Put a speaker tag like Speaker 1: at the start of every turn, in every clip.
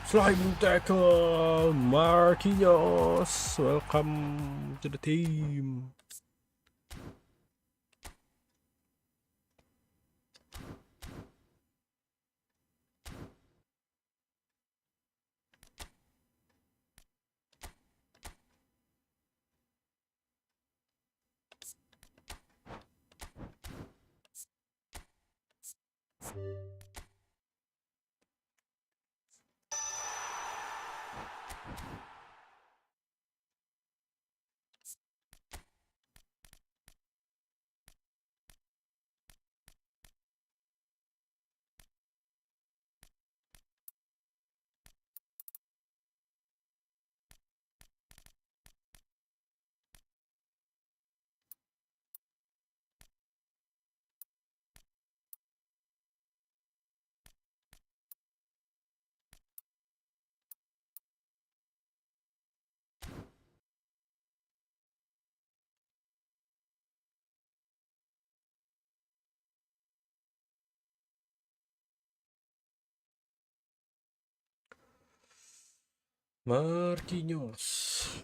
Speaker 1: Sliding tackle, Marquinhos. Welcome to the team. Marquinhos.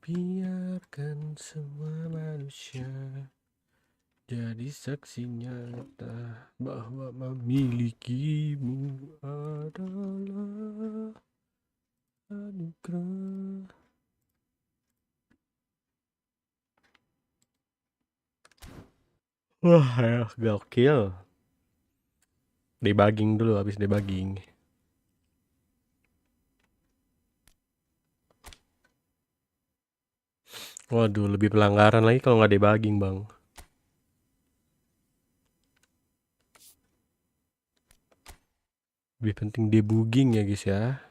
Speaker 1: Biarkan semua manusia jadi saksi nyata bahwa memilikimu adalah anugerah. Wah, ya, gokil. Debugging dulu, habis debugging. Waduh, lebih pelanggaran lagi kalau nggak debugging, Bang. Lebih penting debugging ya, guys ya.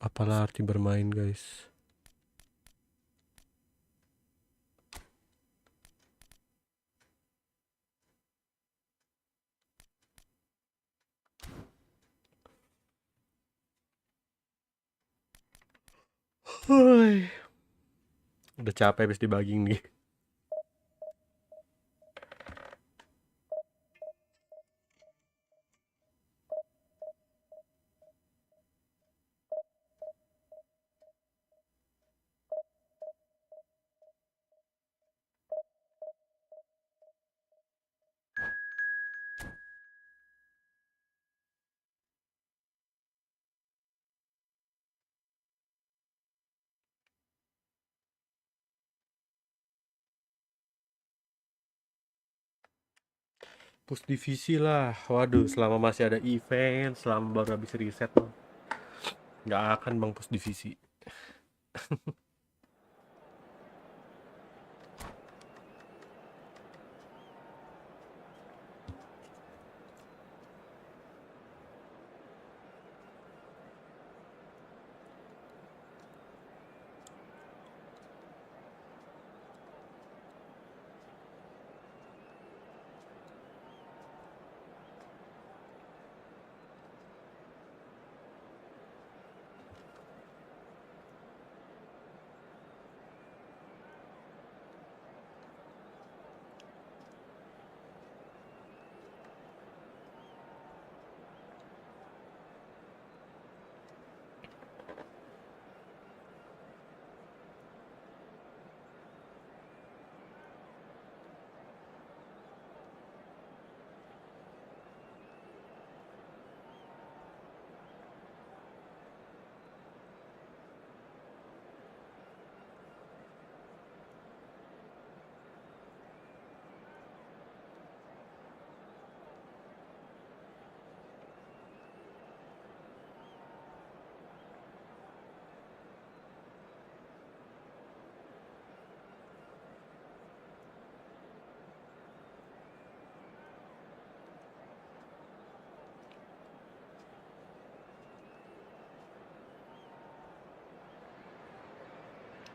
Speaker 1: Apalah arti bermain, guys? Hai. Udah capek habis debugging nih. Push divisi lah. Waduh, selama masih ada event, selama baru habis reset loh. Nggak akan Bang push divisi.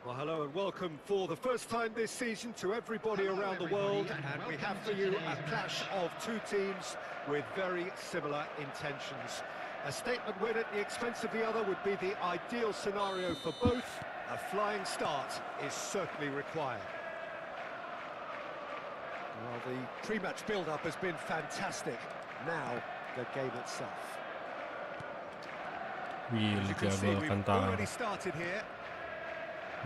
Speaker 2: Well, hello and welcome for the first time this season to everybody around the world, and we have for you a clash of two teams with very similar intentions. A statement win at the expense of the other would be the ideal scenario for both. A flying start is certainly required. Well, the pre-match build-up has been fantastic. Now, the game itself.
Speaker 1: Wih,
Speaker 2: As you can see, we've already started here.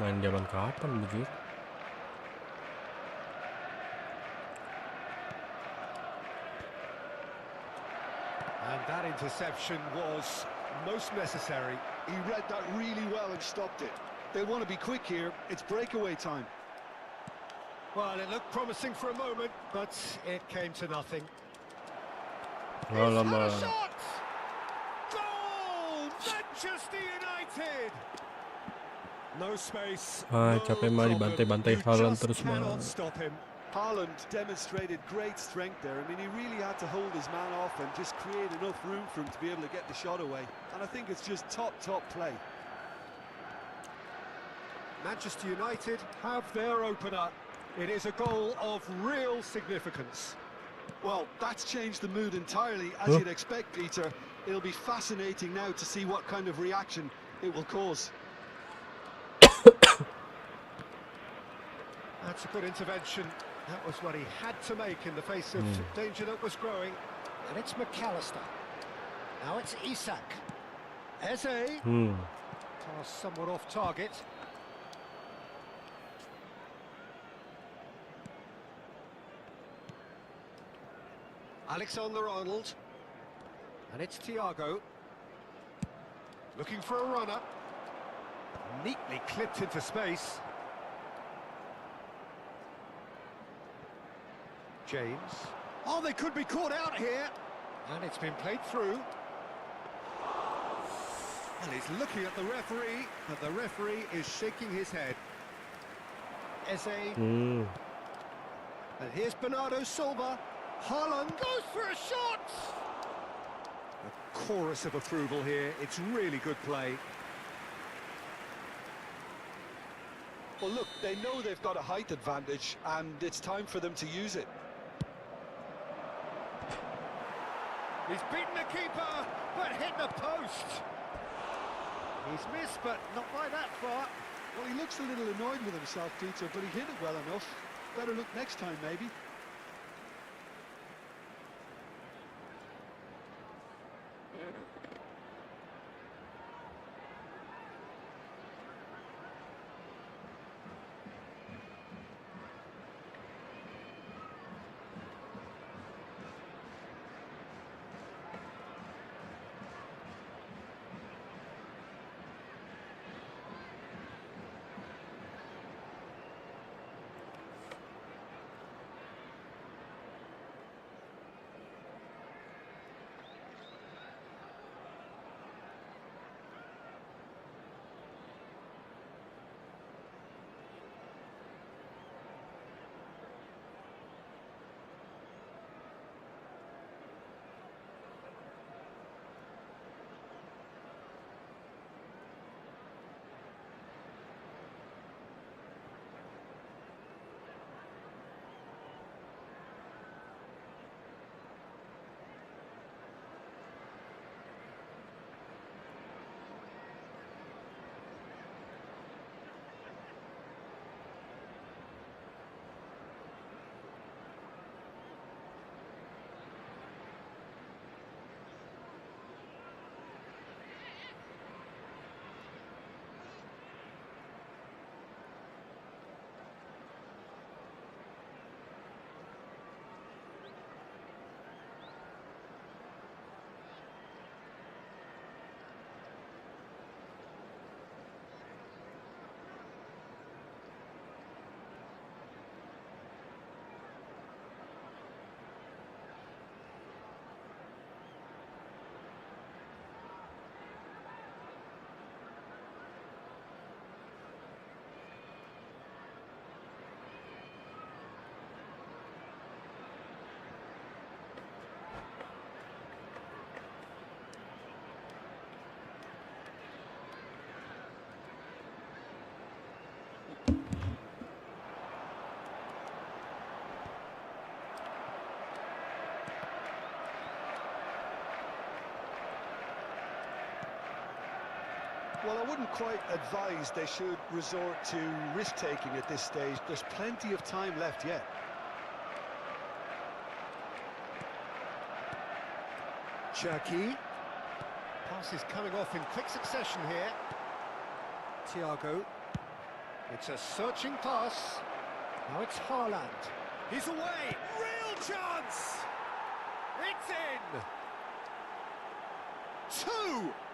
Speaker 1: Main zaman kapan begitu?
Speaker 2: And that interception was most necessary.
Speaker 3: He read that really well and stopped it. They want to be quick here. It's breakaway time.
Speaker 2: Well, it looked promising for a moment, but it came to nothing.
Speaker 1: Oh, lama.
Speaker 2: Shot! Goal! Manchester United! No space.
Speaker 1: Capek mah dibantai-bantai Haaland terus mah.
Speaker 3: Haaland demonstrated great strength there. I mean, he really had to hold his man off and just create enough room for him to be able to get the shot away. And I think it's just top play.
Speaker 2: Manchester United have their opener. It is a goal of real significance.
Speaker 3: Well, that's changed the mood entirely, as you'd expect, Peter. It'll be fascinating now to see what kind of reaction it will cause.
Speaker 2: That's a good intervention. That was what he had to make in the face of danger that was growing. And it's McAllister. Now it's Isak. Eze.
Speaker 1: Hmm.
Speaker 2: Pass somewhat off target. Alexander-Arnold. And it's Thiago. Looking for a runner. Neatly clipped into space. James. Oh, they could be caught out here. And it's been played through. And he's looking at the referee, but the referee is shaking his head. Eze.
Speaker 1: Hmm.
Speaker 2: And here's Bernardo Silva. Haaland goes for a shot! A chorus of approval here. It's really good play.
Speaker 3: Well, look, they know they've got a height advantage, and it's time for them to use it.
Speaker 2: He's beaten the keeper, but hit the post. He's missed, but not by that far.
Speaker 3: Well, he looks a little annoyed with himself, Peter, but he hit it well enough. Better look next time, maybe. Well, I wouldn't quite advise they should resort to risk-taking at this stage. There's plenty of time left yet.
Speaker 2: Cherki. Pass is coming off in quick succession here. Thiago. It's a searching pass. Now it's Haaland. He's away. Real chance. It's in.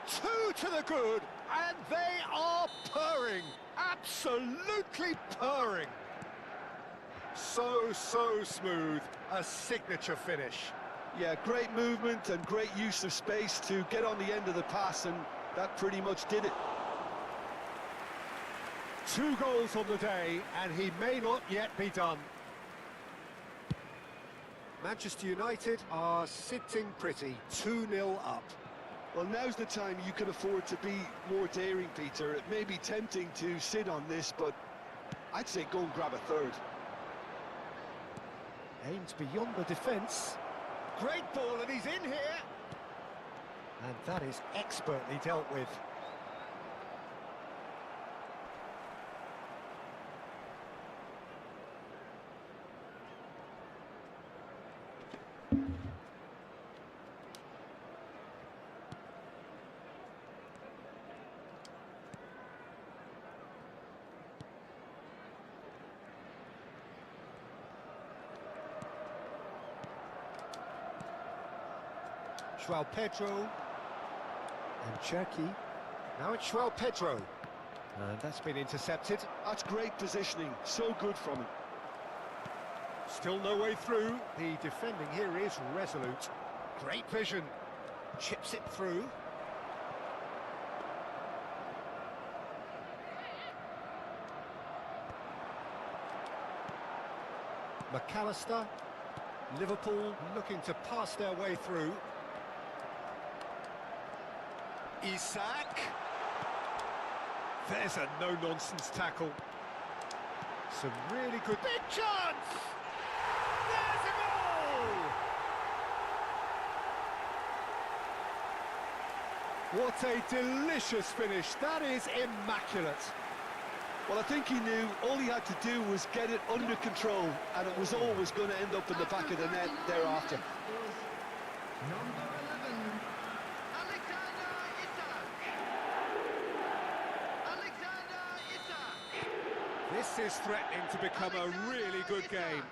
Speaker 2: Two to the good, and they are purring. Absolutely purring. So smooth. A signature finish.
Speaker 3: Yeah, great movement and great use of space to get on the end of the pass, and that pretty much did it.
Speaker 2: 2 goals on the day, and he may not yet be done. Manchester United are sitting pretty, 2-0 up.
Speaker 3: Well, now's the time you can afford to be more daring, Peter. It may be tempting to sit on this, but I'd say go and grab a third.
Speaker 2: Aimed beyond the defence. Great ball, and he's in here. And that is expertly dealt with. João Pedro. And Cherky. Now it's João Pedro. And that's been intercepted.
Speaker 3: That's great positioning, so good from him.
Speaker 2: Still no way through. The defending here is resolute. Great vision. Chips it through. McAllister. Liverpool looking to pass their way through. Isak. There's a no-nonsense tackle. Some really good... Big chance! There's a goal! What a delicious finish. That is immaculate.
Speaker 3: Well, I think he knew all he had to do was get it under control, and it was always going to end up in the back of the net thereafter.
Speaker 4: Number 11, Alexander Isak.
Speaker 2: This is threatening to become a really good game.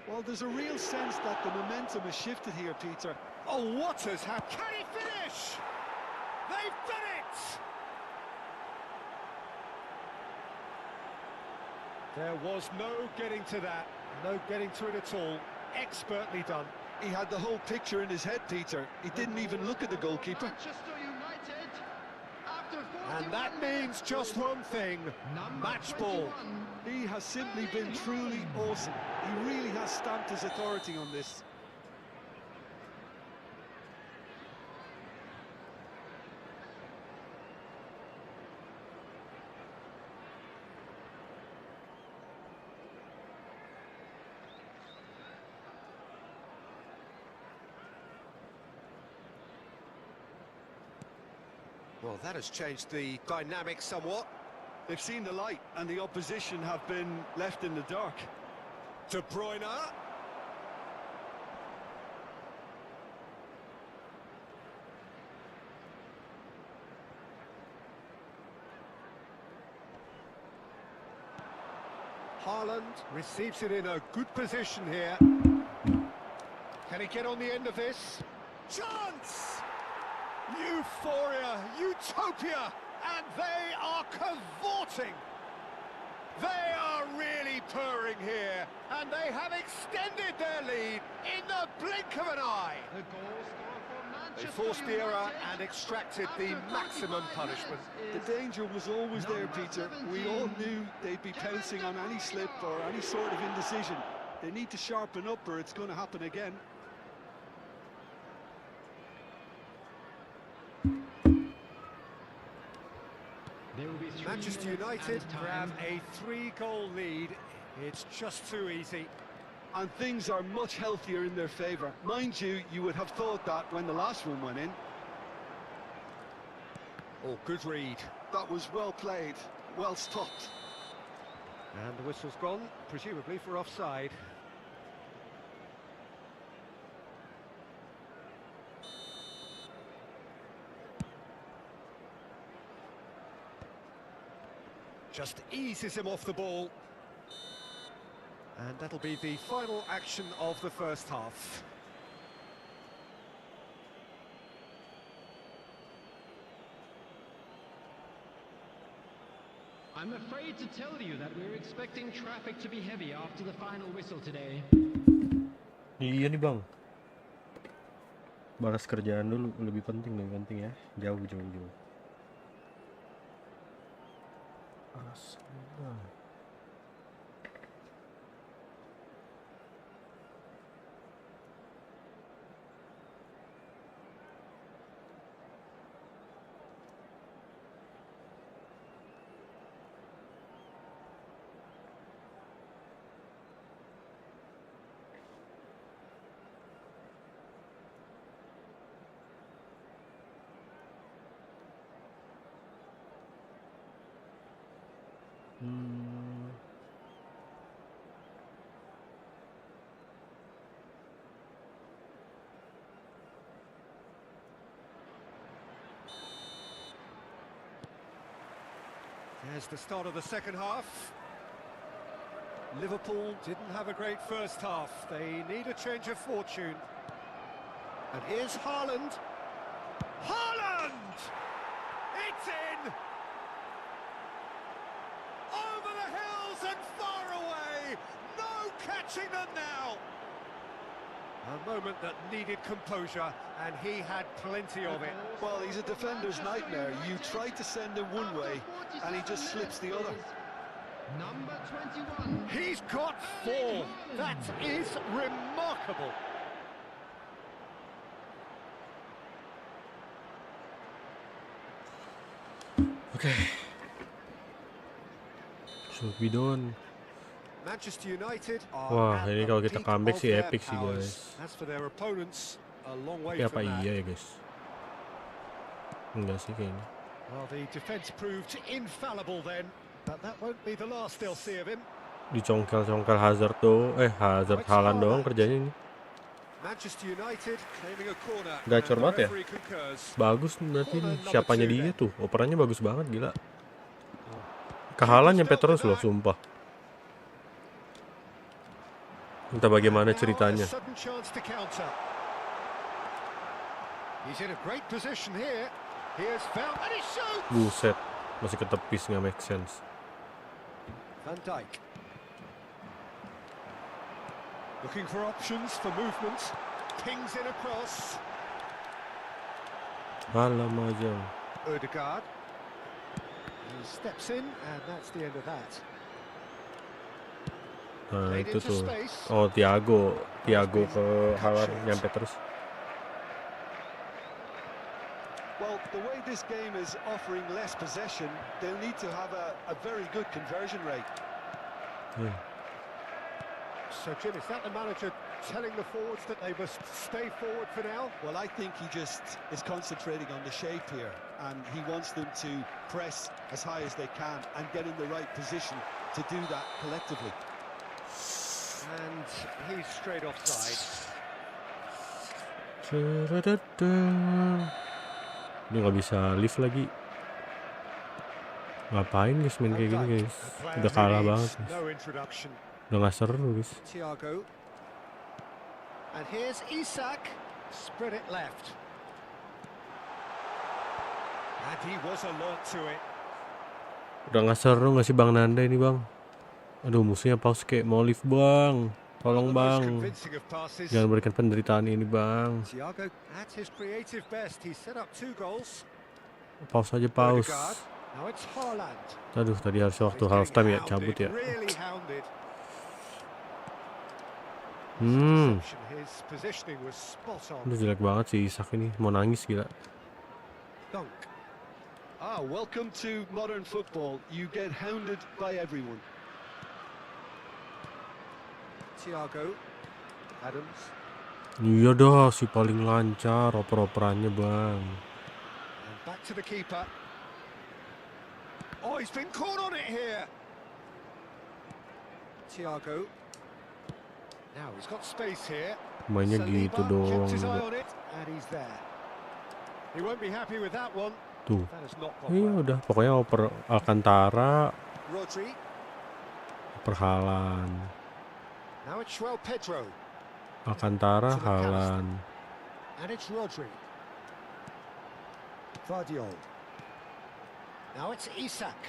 Speaker 3: Well, there's a real sense that the momentum has shifted here, Peter.
Speaker 2: Oh, what has happened? Can he finish? They've done it! There was no getting to that, no getting to it at all. Expertly done.
Speaker 3: He had the whole picture in his head, Peter. He didn't even look at the goalkeeper.
Speaker 4: Manchester United, after 41
Speaker 2: And that means just one thing, match ball.
Speaker 3: He has simply been truly awesome. He really has stamped his authority on this.
Speaker 2: Well, that has changed the dynamic somewhat.
Speaker 3: They've seen the light, and the opposition have been left in the dark.
Speaker 2: De Bruyne. Haaland receives it in a good position here. Can he get on the end of this? Chance! Euphoria, utopia, and they are cavorting. They are really purring here, and they have extended their lead in the blink of an eye.
Speaker 4: The goal scorer for
Speaker 2: They
Speaker 4: Manchester
Speaker 2: forced the error
Speaker 4: United
Speaker 2: and extracted
Speaker 4: after
Speaker 2: the
Speaker 4: 45
Speaker 2: maximum
Speaker 4: minutes
Speaker 2: punishment.
Speaker 3: The danger was always there,
Speaker 4: Number
Speaker 3: Peter. We all
Speaker 4: 17,
Speaker 3: knew they'd be pouncing on any slip or any sort of indecision. They need to sharpen up or it's going to happen again.
Speaker 4: There will be 3
Speaker 2: Manchester
Speaker 4: minutes
Speaker 2: United
Speaker 4: added
Speaker 2: grab
Speaker 4: time.
Speaker 2: a 3-goal lead. It's just too easy.
Speaker 3: And things are much healthier in their favour. Mind you, you would have thought that when the last one went in.
Speaker 2: Oh, good read.
Speaker 3: That was well played, well stopped.
Speaker 2: And the whistle's gone, presumably for offside. Just eases him off the ball. And that'll be the final action of the first half.
Speaker 4: I'm afraid to tell you that we're expecting traffic to be heavy after the final whistle today.
Speaker 1: Iya nih bang, balas kerjaan dulu, lebih penting ya, jauh. Astaga.
Speaker 2: There's the start of the second half. Liverpool didn't have a great first half. They need a change of fortune. And here's Haaland. Haaland! It's in! Over the hills and far away! No catching them now! A moment that needed composure, and he had plenty of it.
Speaker 3: Well, he's a defender's nightmare. You try to send him one way, and he just slips the other.
Speaker 4: Number 21.
Speaker 2: He's got 4. That is remarkable.
Speaker 1: Okay. Should be done.
Speaker 2: Manchester United
Speaker 1: Wah,
Speaker 2: are
Speaker 1: ini
Speaker 2: at
Speaker 1: kalau
Speaker 2: the
Speaker 1: kita
Speaker 2: peak
Speaker 1: comeback
Speaker 2: of
Speaker 1: sih
Speaker 2: their
Speaker 1: epic sih,
Speaker 2: powers.
Speaker 1: guys.
Speaker 2: As for their opponents, a long way
Speaker 1: Ya apa
Speaker 2: from that.
Speaker 1: iya ya, guys? Enggak sih kayaknya.
Speaker 2: Well, the defence proved infallible then, but that won't be the last they'll see of him.
Speaker 1: Dicongkel-congkel Hazard tuh. Hazard Haaland doang kerjanya ini.
Speaker 2: Manchester United claiming a corner.
Speaker 1: Gacor
Speaker 2: and the
Speaker 1: banget ya.
Speaker 2: referee concurs.
Speaker 1: Bagus berarti nih. Siapanya dia tuh. Operannya bagus banget, gila. Ke
Speaker 2: Oh.
Speaker 1: Haaland nyampe terus loh, sumpah. Entah bagaimana
Speaker 2: Now a
Speaker 1: ceritanya.
Speaker 2: sudden chance to counter. He's in a great position here. He has found and he shoots.
Speaker 1: Buset, masih ketepis, nggak make sense.
Speaker 2: Van Dijk. Looking for options for movement. Pings in across.
Speaker 1: Alam aja.
Speaker 2: Odegaard. He steps in and that's the end of that.
Speaker 1: Nah itu tuh. Oh, Thiago ke Haaland nyampe terus.
Speaker 3: Well, the way this game is offering less possession, they'll need to have a very good conversion rate.
Speaker 2: So, Jim, is that the manager telling the forwards that they must stay forward for now?
Speaker 3: Well, I think he just is concentrating on the shape here, and he wants them to press as high as they can and get in the right position to do that collectively.
Speaker 2: And he's straight offside.
Speaker 1: Dia nggak bisa lift lagi. Ngapain guys main kayak gini guys? Udah kalah banget guys.
Speaker 2: No introduction.
Speaker 1: Udah nggak seru guys.
Speaker 2: Thiago. And here's Isak. Spread it left. And he was alert to it.
Speaker 1: Udah nggak seru nggak sih Bang Nanda ini Bang? Aduh musuhnya pause kayak mau lift Bang. Tolong Bang. Jangan berikan penderitaan ini Bang.
Speaker 2: Thiago at his creative best. He set up 2 goals.
Speaker 1: Pause aja pause.
Speaker 2: Now it's Haaland.
Speaker 1: Aduh tadi harus waktu half time ya cabut ya.
Speaker 2: Really hounded. His positioning was spot on.
Speaker 1: Udah jelek banget sih Isak ini. Mau nangis gila.
Speaker 2: Dunk.
Speaker 3: Welcome to modern football. You get hounded by everyone.
Speaker 2: Thiago. Adams.
Speaker 1: Iya dah si paling lancar oper-operannya Bang.
Speaker 2: And back to the keeper. Oh, he's been caught on it here. Thiago. Now he's got space here.
Speaker 1: Mainnya gitu doang.
Speaker 2: Kept his eye on it, and he's there. He won't be happy with that one.
Speaker 1: Tuh.
Speaker 2: That has not gone
Speaker 1: Iya
Speaker 2: well.
Speaker 1: udah pokoknya oper Alcantara,
Speaker 2: Rodri.
Speaker 1: oper Haaland.
Speaker 2: Now it's João Pedro.
Speaker 1: Alcantara, Haaland.
Speaker 2: And it's Rodri. Vardiol. Now it's Isak.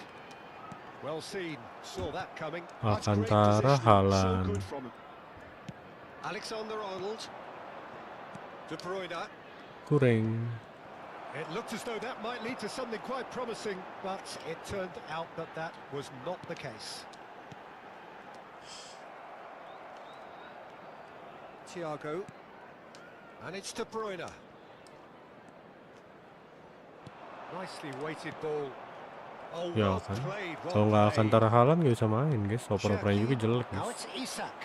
Speaker 2: Well seen. Saw that coming.
Speaker 1: Alcantara, Haaland.
Speaker 2: Alexander-Arnold. De Bruyne.
Speaker 1: Kurang.
Speaker 2: It looked as though that might lead to something quite promising, but it turned out that that was not the case. Thiago. And it's De Bruyne. Nicely weighted ball. Oh,
Speaker 1: Ya
Speaker 2: well
Speaker 1: kan.
Speaker 2: played, well
Speaker 1: Kalau nggak
Speaker 2: played.
Speaker 1: Alcantara Haaland nggak bisa main guys. Oper-operannya juga jelek
Speaker 2: Now
Speaker 1: guys.
Speaker 2: it's Isak.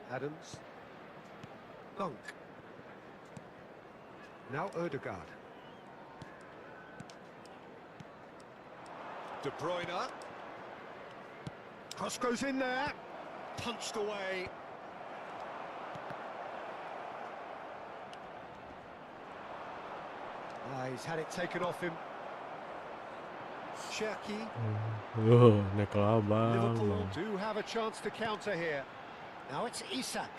Speaker 2: Adams. Dunk. Now Odegaard. De Bruyne. Cross goes in there. Punched away. He's had it taken off him. Cherki.
Speaker 1: Nekel abang.
Speaker 2: Liverpool do have a chance to counter here. Now it's Isak.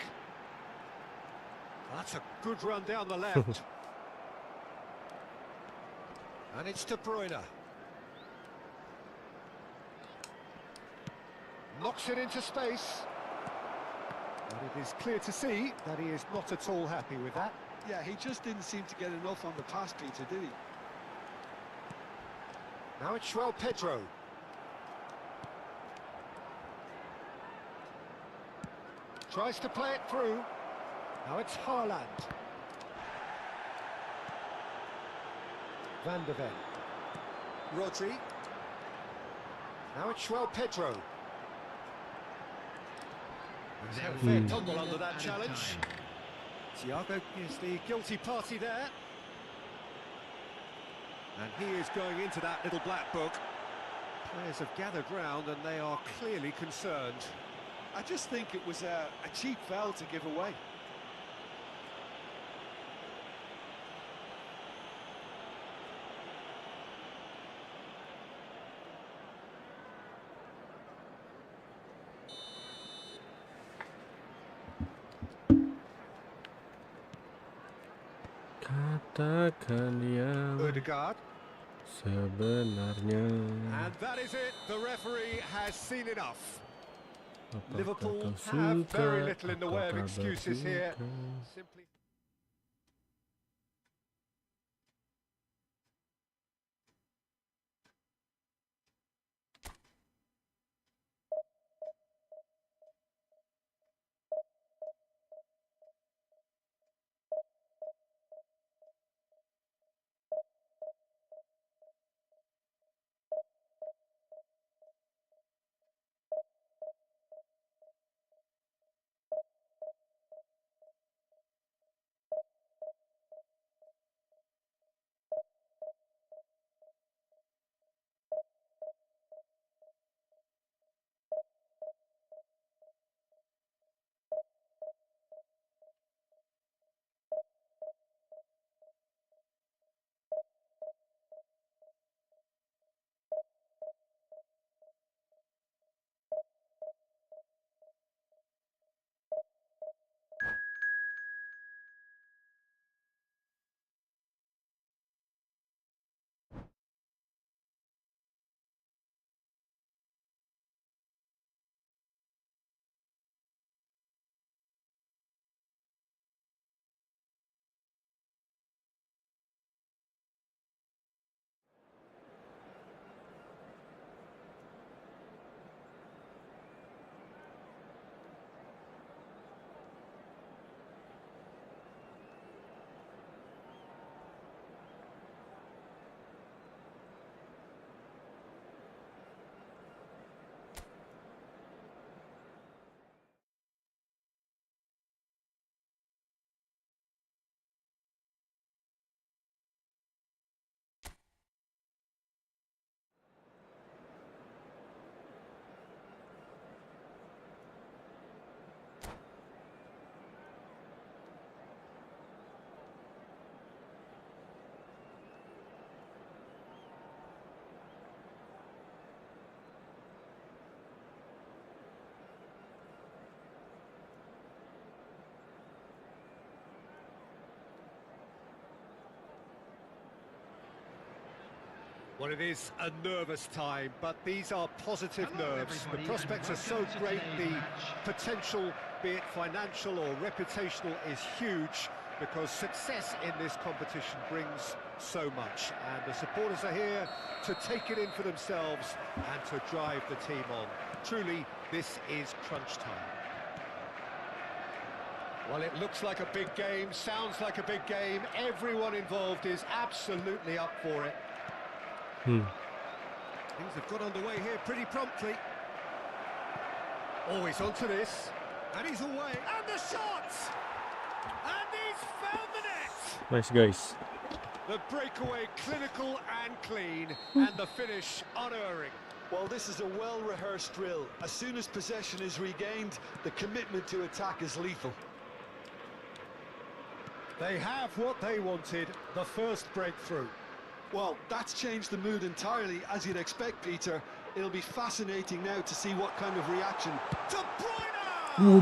Speaker 2: That's a good run down the left. And it's De Bruyne. Knocks it into space. And it is clear to see that he is not at all happy with that.
Speaker 3: Yeah, he just didn't seem to get enough on the pass, Peter, did he?
Speaker 2: Now it's Pedro. Tries to play it through. Now it's Haaland. Van de Ven. Rodri. Now it's Pedro. He's had a fair tumble under that challenge. Thiago is the guilty party there. And he is going into that little black book. Players have gathered round and they are clearly concerned.
Speaker 3: I just think it was a cheap foul to give away.
Speaker 1: Katakan yang
Speaker 2: Odegaard.
Speaker 1: sebenarnya.
Speaker 2: And that is it. The referee has seen enough.
Speaker 1: Apakah
Speaker 2: Liverpool
Speaker 1: kau
Speaker 2: have
Speaker 1: suka?
Speaker 2: very little in the way of
Speaker 1: Apakah
Speaker 2: excuses here.
Speaker 1: bersuka?
Speaker 2: Simply. Well, it is a nervous time, but these are positive nerves. The prospects are so great, the potential, be it financial or reputational, is huge because success in this competition brings so much. And the supporters are here to take it in for themselves and to drive the team on. Truly, this is crunch time. Well, it looks like a big game, sounds like a big game. Everyone involved is absolutely up for it. Things have got underway here pretty promptly. Oh, he's onto this. And he's away. And the shot! And he's found the net!
Speaker 1: Nice guys.
Speaker 2: The breakaway clinical and clean. And the finish unerring.
Speaker 3: Well, this is a well-rehearsed drill. As soon as possession is regained, the commitment to attack is lethal.
Speaker 2: They have what they wanted, the first breakthrough.
Speaker 3: Well, that's changed the mood entirely, as you'd expect, Peter. It'll be fascinating now to see what kind of reaction.
Speaker 2: De Bruyne! He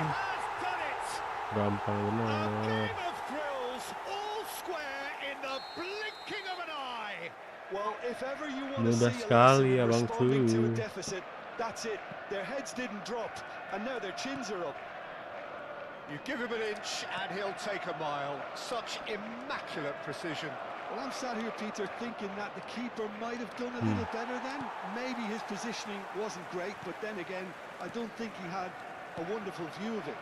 Speaker 2: has done it!
Speaker 1: gampang
Speaker 2: A
Speaker 1: bener.
Speaker 2: game of thrills, all square in the blinking of an eye.
Speaker 3: Well, if ever you want to
Speaker 1: Mudah
Speaker 3: see a lesson
Speaker 1: sekali
Speaker 3: in
Speaker 1: abang
Speaker 3: responding to a
Speaker 1: tuh.
Speaker 3: deficit, that's it. Their heads didn't drop, and now their chins are up.
Speaker 2: You give him an inch and he'll take a mile. Such immaculate precision.
Speaker 3: Well, I'm sat here, Peter, thinking that the keeper might have done a little better then. Maybe his positioning wasn't great, but then again, I don't think he had a wonderful view of it.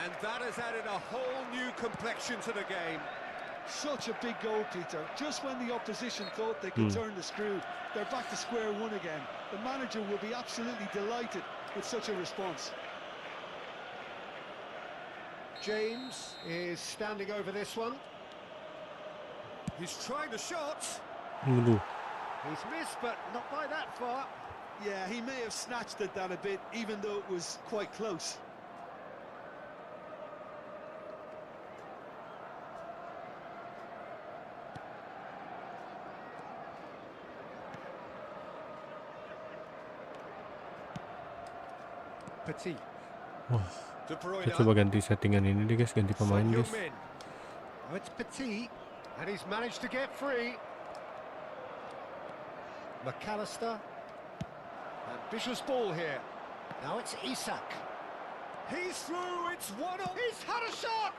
Speaker 2: And that has added a whole new complexion to the game.
Speaker 3: Such a big goal, Peter. Just when the opposition thought they could turn the screw, they're back to square one again. The manager will be absolutely delighted with such a response.
Speaker 2: James is standing over this one. He's trying the shot.
Speaker 1: Waduh.
Speaker 2: He's missed, but not by that far.
Speaker 3: Yeah, he may have snatched at that a bit, even though it was quite close.
Speaker 2: Petit.
Speaker 1: Wah,
Speaker 2: De Bruyne.
Speaker 1: kita coba ganti settingan ini deh guys, ganti pemain
Speaker 2: Son
Speaker 1: guys.
Speaker 2: Heung-min. Oh, it's Petit, and he's managed to get free. McAllister. Ambitious ball here. Now it's Isak. He's through, it's 1-0. He's had a shot!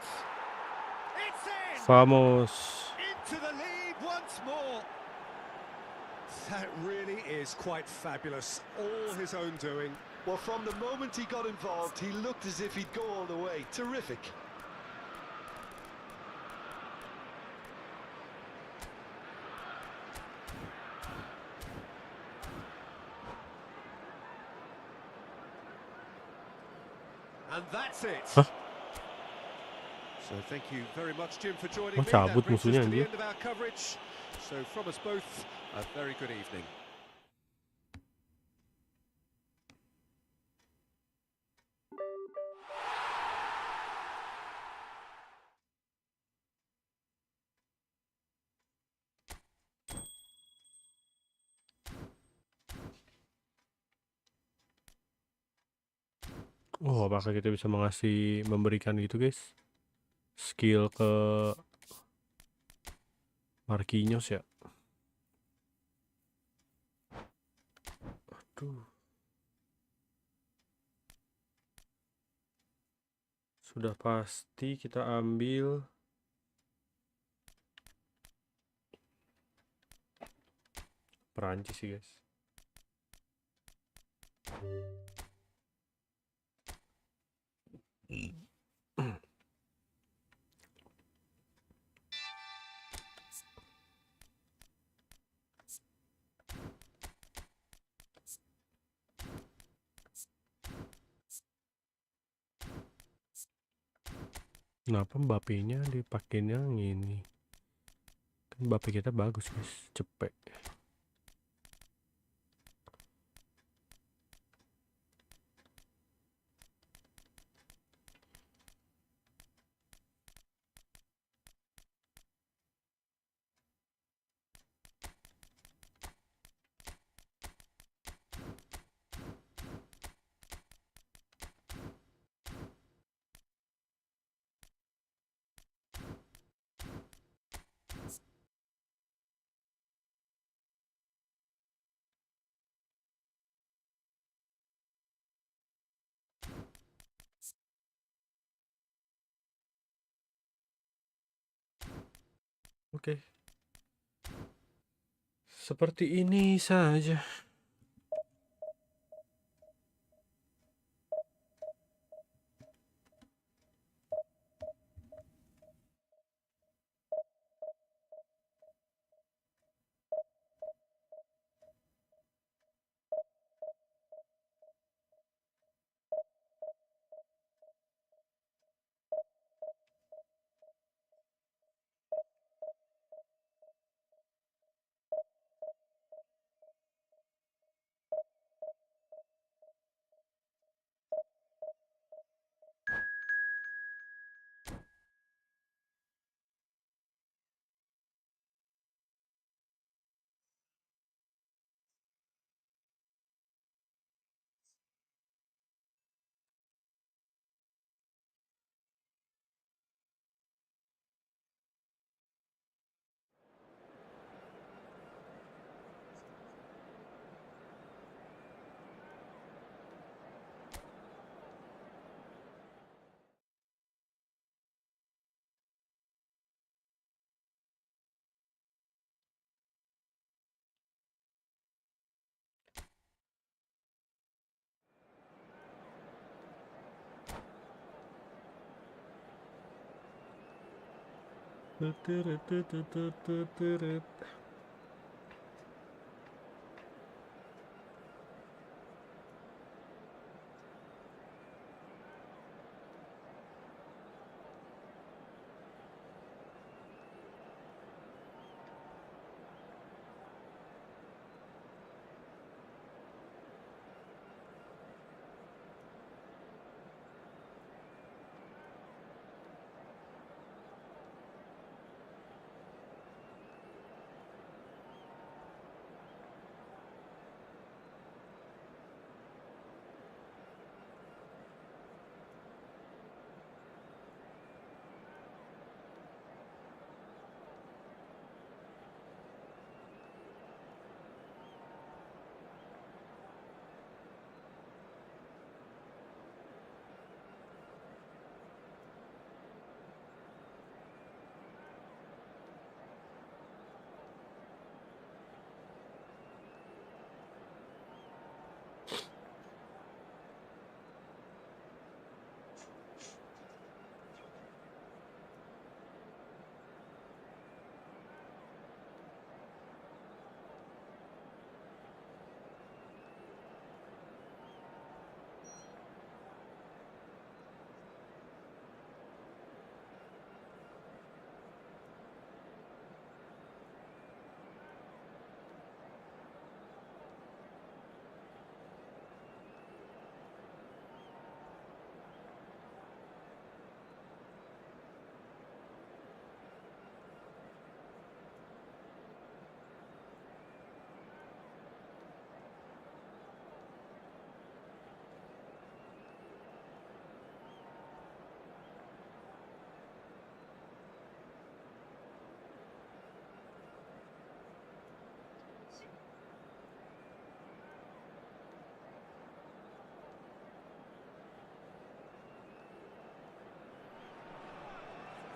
Speaker 2: It's in!
Speaker 1: Vamos.
Speaker 2: Into the lead once more. That really is quite fabulous. All his own doing.
Speaker 3: Well, from the moment he got involved, he looked as if he'd go all the way. Terrific.
Speaker 2: And that's it.
Speaker 1: Hah?
Speaker 2: So thank you very much, Jim, for joining
Speaker 1: Oh,
Speaker 2: me.
Speaker 1: cabut
Speaker 2: That brings us
Speaker 1: musuhnya
Speaker 2: to the
Speaker 1: anjir.
Speaker 2: end of our coverage. So from us both, a very good evening.
Speaker 1: Oh, apakah kita bisa memberikan gitu guys, skill ke Marquinhos ya? Aduh. Sudah pasti kita ambil Perancis sih guys. Kenapa Mbappe-nya dipakainya ini? Kan Mbappe kita bagus guys, cepet. Oke. Seperti ini saja.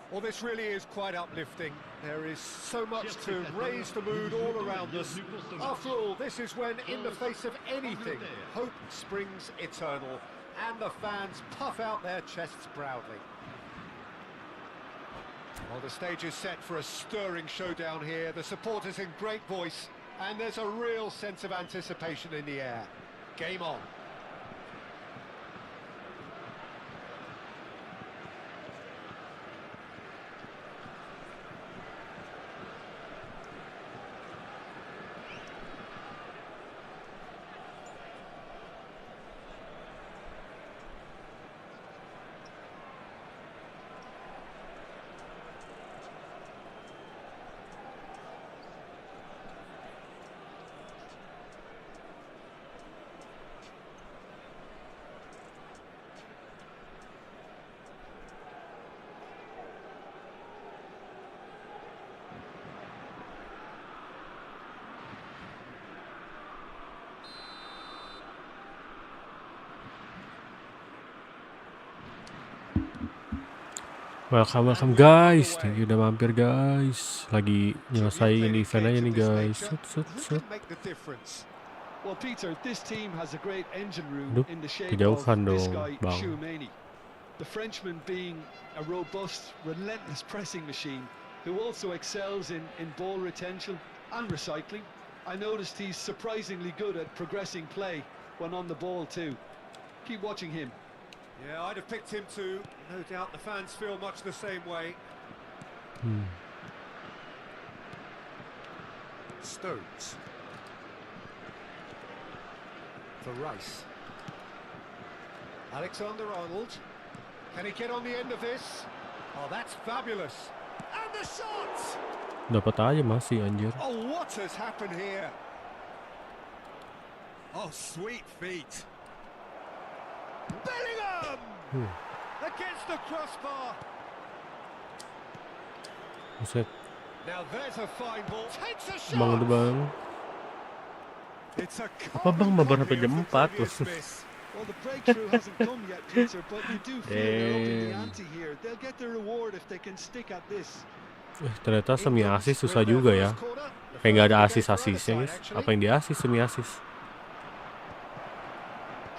Speaker 2: Well, this really is quite uplifting. There is so much to raise the mood all around us. After all, this is when, in the face of anything, hope springs eternal, and the fans puff out their chests proudly. Well, the stage is set for a stirring showdown here. The supporters in great voice, and there's a real sense of anticipation in the air. Game on.
Speaker 1: Welcome guys. Thank you udah mampir guys. Lagi nyelesain event aja nih guys. Set.
Speaker 3: Well, Peter, this team has a great engine room
Speaker 1: Aduh,
Speaker 3: in the shape of
Speaker 1: kejauhan
Speaker 3: this
Speaker 1: dong,
Speaker 3: guy,
Speaker 1: Bang.
Speaker 3: Tchouaméni. The Frenchman being a robust, relentless pressing machine who also excels in ball retention and recycling. I noticed he's surprisingly good at progressing play when on the ball too. Keep watching him.
Speaker 2: Yeah, I'd have picked him too. No doubt the fans feel much the same way. Stones. For Rice. Alexander-Arnold. Can he get on the end of this? Oh, that's fabulous. And the shot!
Speaker 1: Dapat aja masih anjir.
Speaker 2: Oh, what has happened here? Oh, sweet feet. Bellingham! Against the crossbar.
Speaker 1: Buset.
Speaker 2: Now there's a fine ball. Takes a
Speaker 1: Bang
Speaker 2: shot.
Speaker 1: udah bang.
Speaker 2: It's a
Speaker 1: Apa bang mabar sampai jam 4 loh.
Speaker 3: Well, the breakthrough hasn't come yet, Peter, but you do feel they're up in the ante here. They'll get the reward if they can stick at this.
Speaker 1: Ternyata semi asis susah juga ya. Kayak nggak ada asis-asisnya guys. Apa yang di asis semi asis?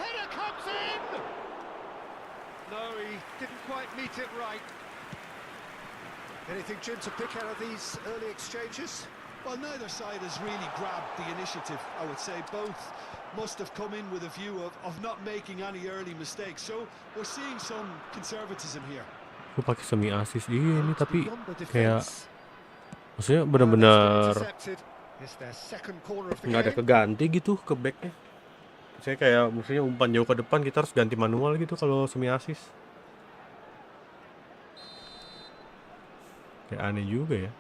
Speaker 2: Header comes in. No, he didn't quite meet it right. Anything, Jim, to pick out of these early exchanges?
Speaker 3: Well, neither side has really grabbed the initiative, I would say. Both must have come in with a view of not making any early mistakes. So we're seeing some conservatism here.
Speaker 1: Gue pakai semi assist ini tapi kayak maksudnya benar-benar nggak ada keganti gitu ke backnya. Saya kayak maksudnya umpan jauh ke depan kita harus ganti manual gitu kalau semi assist. Kayak aneh juga ya.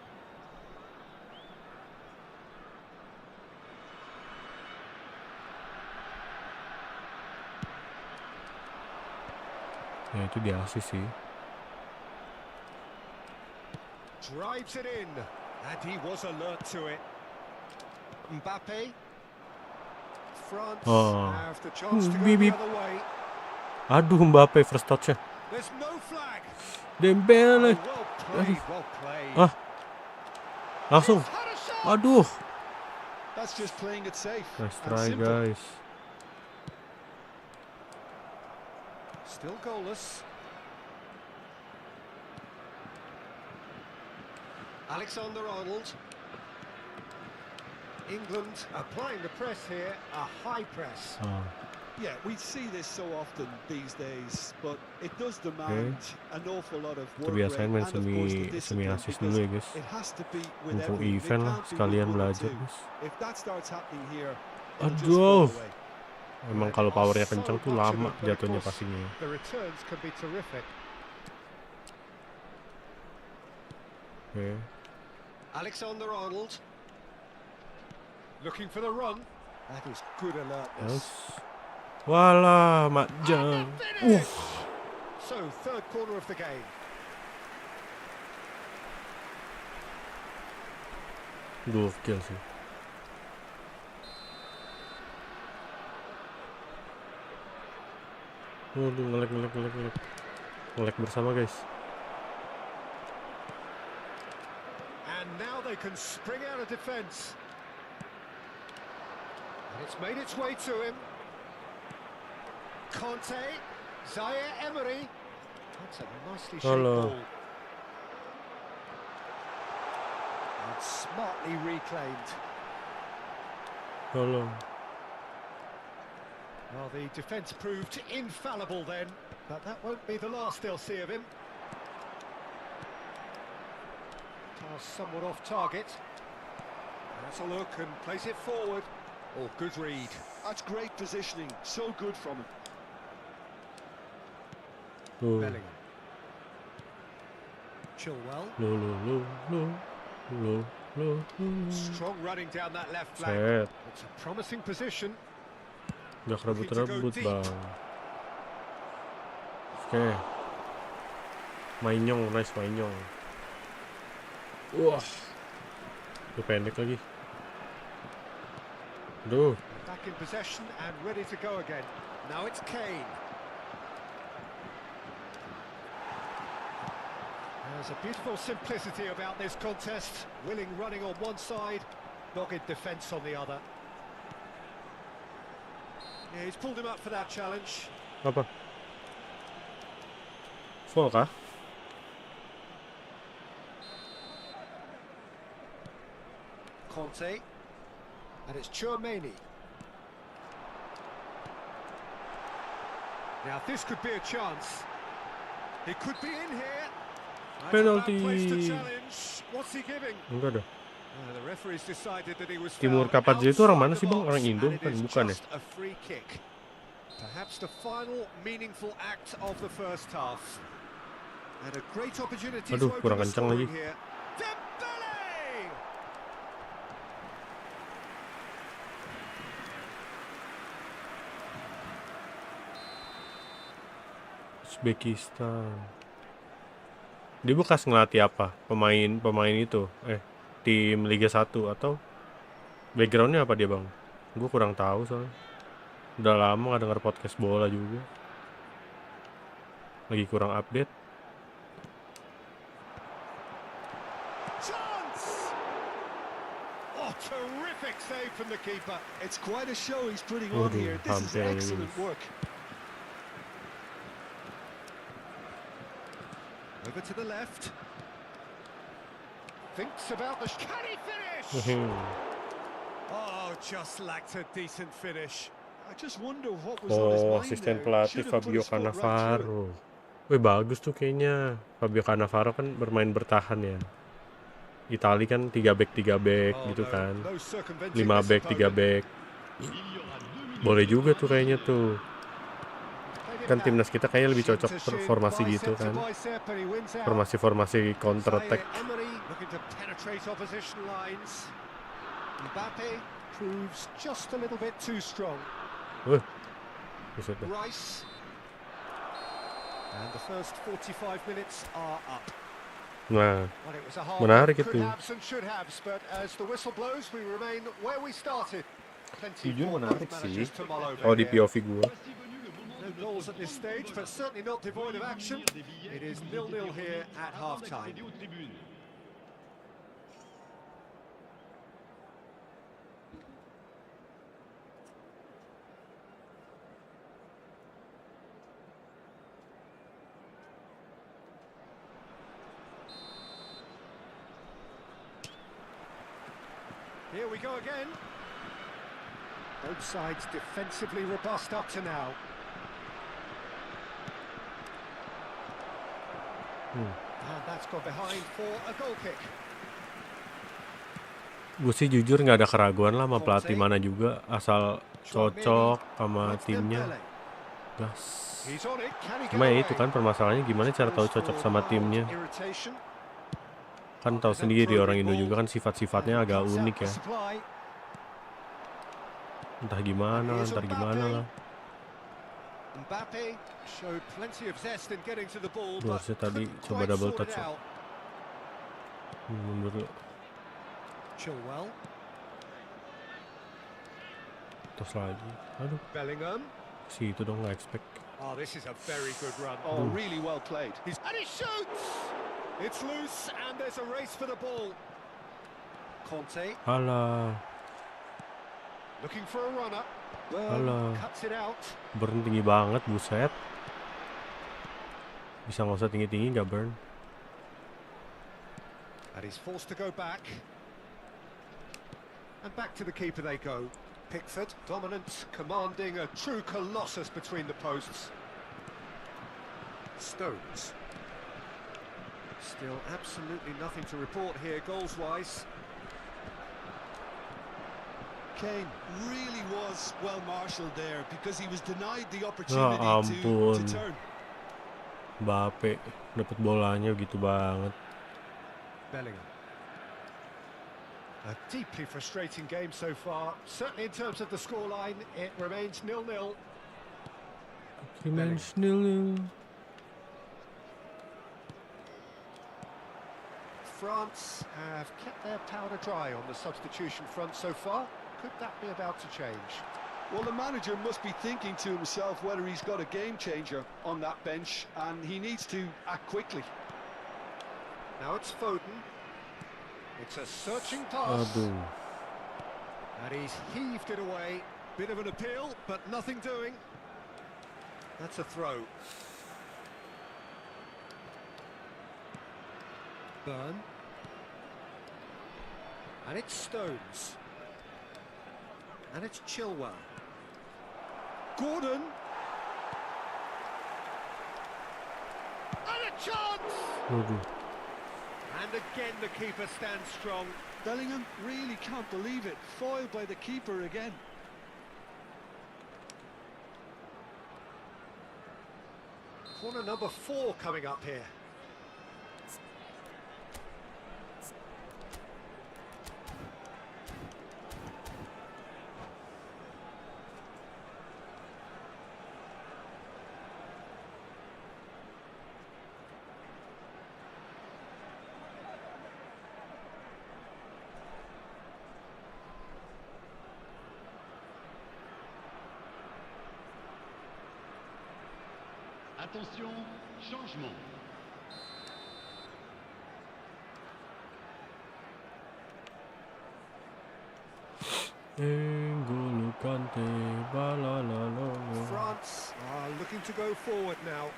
Speaker 1: Ya itu di assist sih.
Speaker 2: Drives it in, and he was alert to it. Mbappe. France have the chance to go the other way.
Speaker 1: Aduh, Mbappe first touch-nya.
Speaker 2: There's no flag.
Speaker 1: Dembele.
Speaker 2: Well played.
Speaker 1: Ah. Langsung. Aduh.
Speaker 3: That's just playing it safe.
Speaker 1: Nice try, guys.
Speaker 2: Still goalless. Alexander-Arnold. England applying the press here, a high press.
Speaker 3: Yeah, we see this so often these days, but it does demand an awful lot of work rate
Speaker 1: Kebiasaan main
Speaker 3: and of course the discipline,
Speaker 1: assist dulu ya guys.
Speaker 3: it has to be with
Speaker 1: Mumpung
Speaker 3: everything.
Speaker 1: event lah, sekalian belajar guys.
Speaker 3: If that starts happening here,
Speaker 1: Aduh. Emang kalau powernya kencang tuh lama jatuhnya pastinya.
Speaker 2: The returns can be terrific.
Speaker 1: Oke.
Speaker 2: Alexander-Arnold. Looking for the run. That is good alertness.
Speaker 1: Walah, Makjang.
Speaker 2: So, third corner of the game.
Speaker 1: Gokil sih. Waduh, ngelek bersama guys.
Speaker 2: And now they can spring out of defence. And it's made its way to him. Conte, Zaire Emery. That's a nicely shaped ball. And smartly reclaimed.
Speaker 1: Hello.
Speaker 2: Well, the defence proved infallible then, but that won't be the last they'll see of him. Pass somewhat off target. That's a look and place it forward. Oh, good read.
Speaker 3: That's great positioning, so good from him.
Speaker 2: Bellingham. Chilwell. Strong running down that left flank. It's a promising position.
Speaker 1: Gak rebut-rebut bang. Oke. Mainyong, nice Mainyong. Wah. Itu pendek lagi. Aduh.
Speaker 2: Back in possession and ready to go again. Now it's Kane. There's a beautiful simplicity about this contest. Willing running on one side, dogged defence on the other. Yeah, he's pulled him up for that challenge.
Speaker 1: Apa? Full kah?
Speaker 2: Conte. And it's Tchouaméni. Now this could be a chance. He could be in here.
Speaker 1: Penalty.
Speaker 2: What's he giving?
Speaker 1: Enggak dah.
Speaker 2: The referee's decided that he was
Speaker 1: Timur Kapadze itu orang mana sih bang? Orang Indo kan? Bukan ya?
Speaker 2: a free kick. Perhaps the final meaningful act of the first half. And a great opportunity
Speaker 1: Aduh,
Speaker 2: to
Speaker 1: kurang
Speaker 2: open the
Speaker 1: kencang lagi.
Speaker 2: scoring here. Dembele!
Speaker 1: Uzbekistan. Dia bekas ngelatih apa? Pemain itu? Tim Liga 1 atau backgroundnya apa dia bang? Gue kurang tahu soalnya. Udah lama gak denger podcast bola juga. Lagi kurang update.
Speaker 2: Chance! Oh, terrific save from the keeper.
Speaker 3: It's quite a show he's putting on here. This is excellent work.
Speaker 2: Over to the left. Thinks about the... Can he finish? Oh, just lacked a decent finish.
Speaker 3: I just wonder what was on his mind
Speaker 1: asisten
Speaker 3: there.
Speaker 1: pelatih
Speaker 3: Should have put
Speaker 1: Fabio
Speaker 3: his foot right through it.
Speaker 1: Cannavaro. Wih, bagus tuh kayaknya. Fabio Cannavaro kan bermain bertahan ya. Itali kan 3 back gitu kan. 5 back 3 back. Boleh juga tuh kayaknya tuh. Kan timnas kita kayaknya lebih cocok formasi gitu kan. Formasi counter attack.
Speaker 2: Proves just a little bit too strong. Rice. And the first 45 minutes are up.
Speaker 1: Nah, menarik itu. Jujur menarik sih. Oh, di POV gua.
Speaker 2: No goals at this stage, but certainly not devoid of action. It is 0-0 here at half-time. Here we go again. Both sides defensively robust up to now. And that's gone behind for a goal kick.
Speaker 1: Gue sih jujur nggak ada keraguan lah sama pelatih mana juga, asal cocok sama timnya. Gas. Cuma ya itu kan permasalahannya, gimana cara tahu cocok sama timnya. Kan tahu sendiri orang Indo juga kan sifat-sifatnya agak unik ya. Entah gimana, ntar gimana lah. Gue harusnya tadi coba double touch ya. Mundur dulu. Terus lagi. Aduh. Si itu dong, nggak expect.
Speaker 2: Oh, this is a very good run. Oh, really well played. And he shoots! It's loose and there's a race for the ball. Conte.
Speaker 1: Alah.
Speaker 2: Looking for a runner.
Speaker 1: Alah.
Speaker 2: Cuts it out.
Speaker 1: Burn tinggi banget, buset. Bisa nggak usah tinggi-tinggi, nggak burn.
Speaker 2: And he's forced to go back. And back to the keeper they go. Pickford, dominant, commanding, a true colossus between the posts. Stones. Still absolutely nothing to report here, goals-wise.
Speaker 3: Kane really was well marshalled there because he was denied the opportunity to turn.
Speaker 1: Mbappe dapat bolanya gitu banget.
Speaker 2: Bellingham. A deeply frustrating game so far. Certainly in terms of the scoreline, it remains 0-0.
Speaker 1: Remains 0-0.
Speaker 2: France have kept their powder dry on the substitution front so far. Could that be about to change?
Speaker 3: Well, the manager must be thinking to himself whether he's got a game changer on that bench, and he needs to act quickly.
Speaker 2: Now it's Foden. It's a searching pass. And he's heaved it away. Bit of an appeal, but nothing doing. That's a throw. Burn. And it's Stones. And it's Chilwell. Gordon. And a chance! And again the keeper stands strong.
Speaker 3: Bellingham really can't believe it. Foiled by the keeper again.
Speaker 2: Corner number 4 coming up here.
Speaker 4: Attention, changement.
Speaker 2: France are looking to go forward now.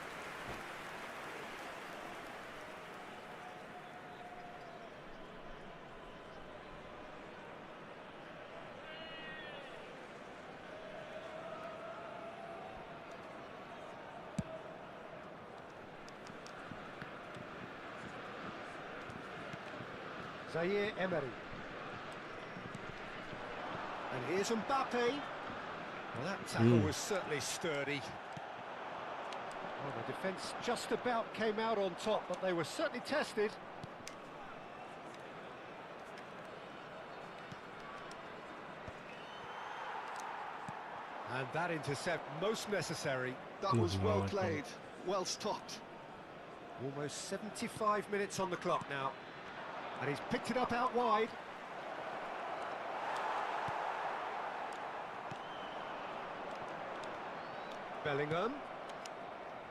Speaker 2: Zaire Emery. And here's Mbappe. Well, that tackle was certainly sturdy. Well, the defence just about came out on top, but they were certainly tested. And that intercept, most necessary.
Speaker 3: That was well played, well stopped.
Speaker 2: Almost 75 minutes on the clock now. And he's picked it up out wide. Bellingham.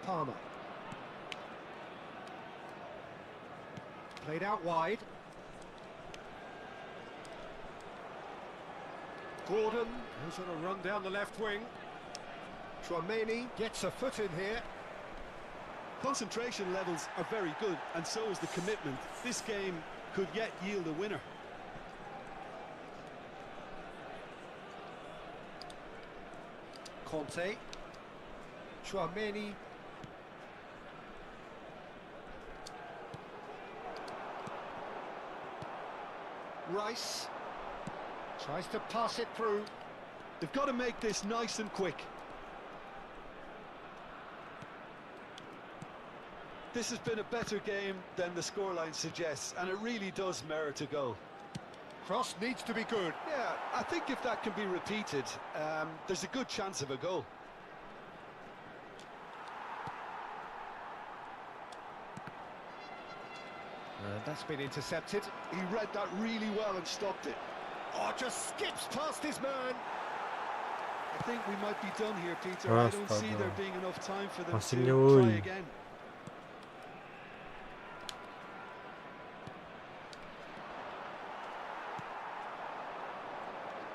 Speaker 2: Palmer. Played out wide. Gordon, who's on a run down the left wing. Tchouaméni gets a foot in here.
Speaker 3: Concentration levels are very good, and so is the commitment. This game could yet yield a winner.
Speaker 2: Conte. Tchouaméni. Rice. Tries to pass it through.
Speaker 3: They've got to make this nice and quick. This has been a better game than the scoreline suggests, and it really does merit a goal.
Speaker 2: Cross needs to be good.
Speaker 3: Yeah, I think if that can be repeated, there's a good chance of a goal.
Speaker 2: That's been intercepted.
Speaker 3: He read that really well and stopped it.
Speaker 2: Oh, just skips past his man.
Speaker 3: I think we might be done here, Peter. I don't see there being enough time for them to try again.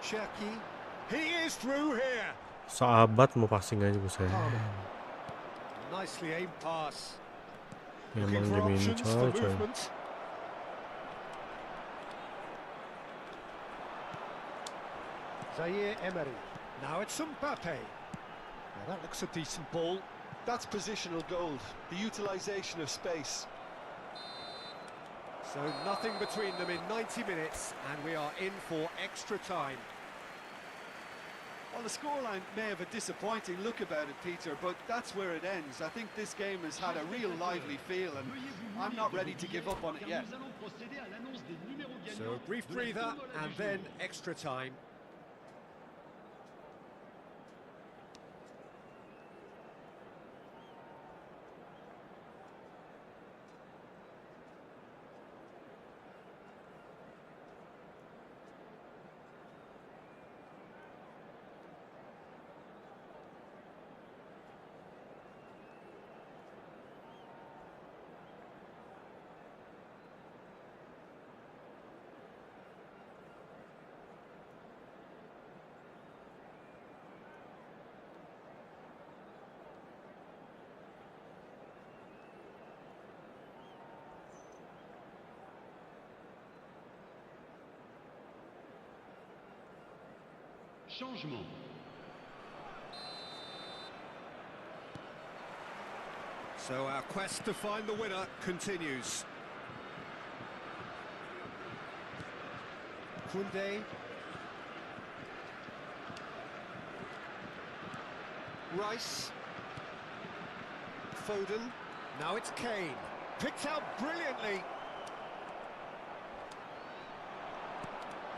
Speaker 2: Cherki. He is through here.
Speaker 1: Sahabat mau passing aja saya.
Speaker 2: Nicely aimed pass.
Speaker 1: Memang
Speaker 2: Looking for
Speaker 1: dimin
Speaker 2: options for
Speaker 1: coy.
Speaker 2: movement. Zaire Emery. Now it's Mbappe. Now that looks a decent ball.
Speaker 3: That's positional gold, the utilisation of space.
Speaker 2: So nothing between them in 90 minutes, and we are in for extra time.
Speaker 3: Well, the scoreline may have a disappointing look about it, Peter, but that's where it ends. I think this game has had a real lively feel, and I'm not ready to give up on it yet.
Speaker 2: So a brief breather, and then extra time.
Speaker 4: Changement.
Speaker 2: So our quest to find the winner continues. Koundé. Rice. Foden. Now it's Kane. Picked out brilliantly.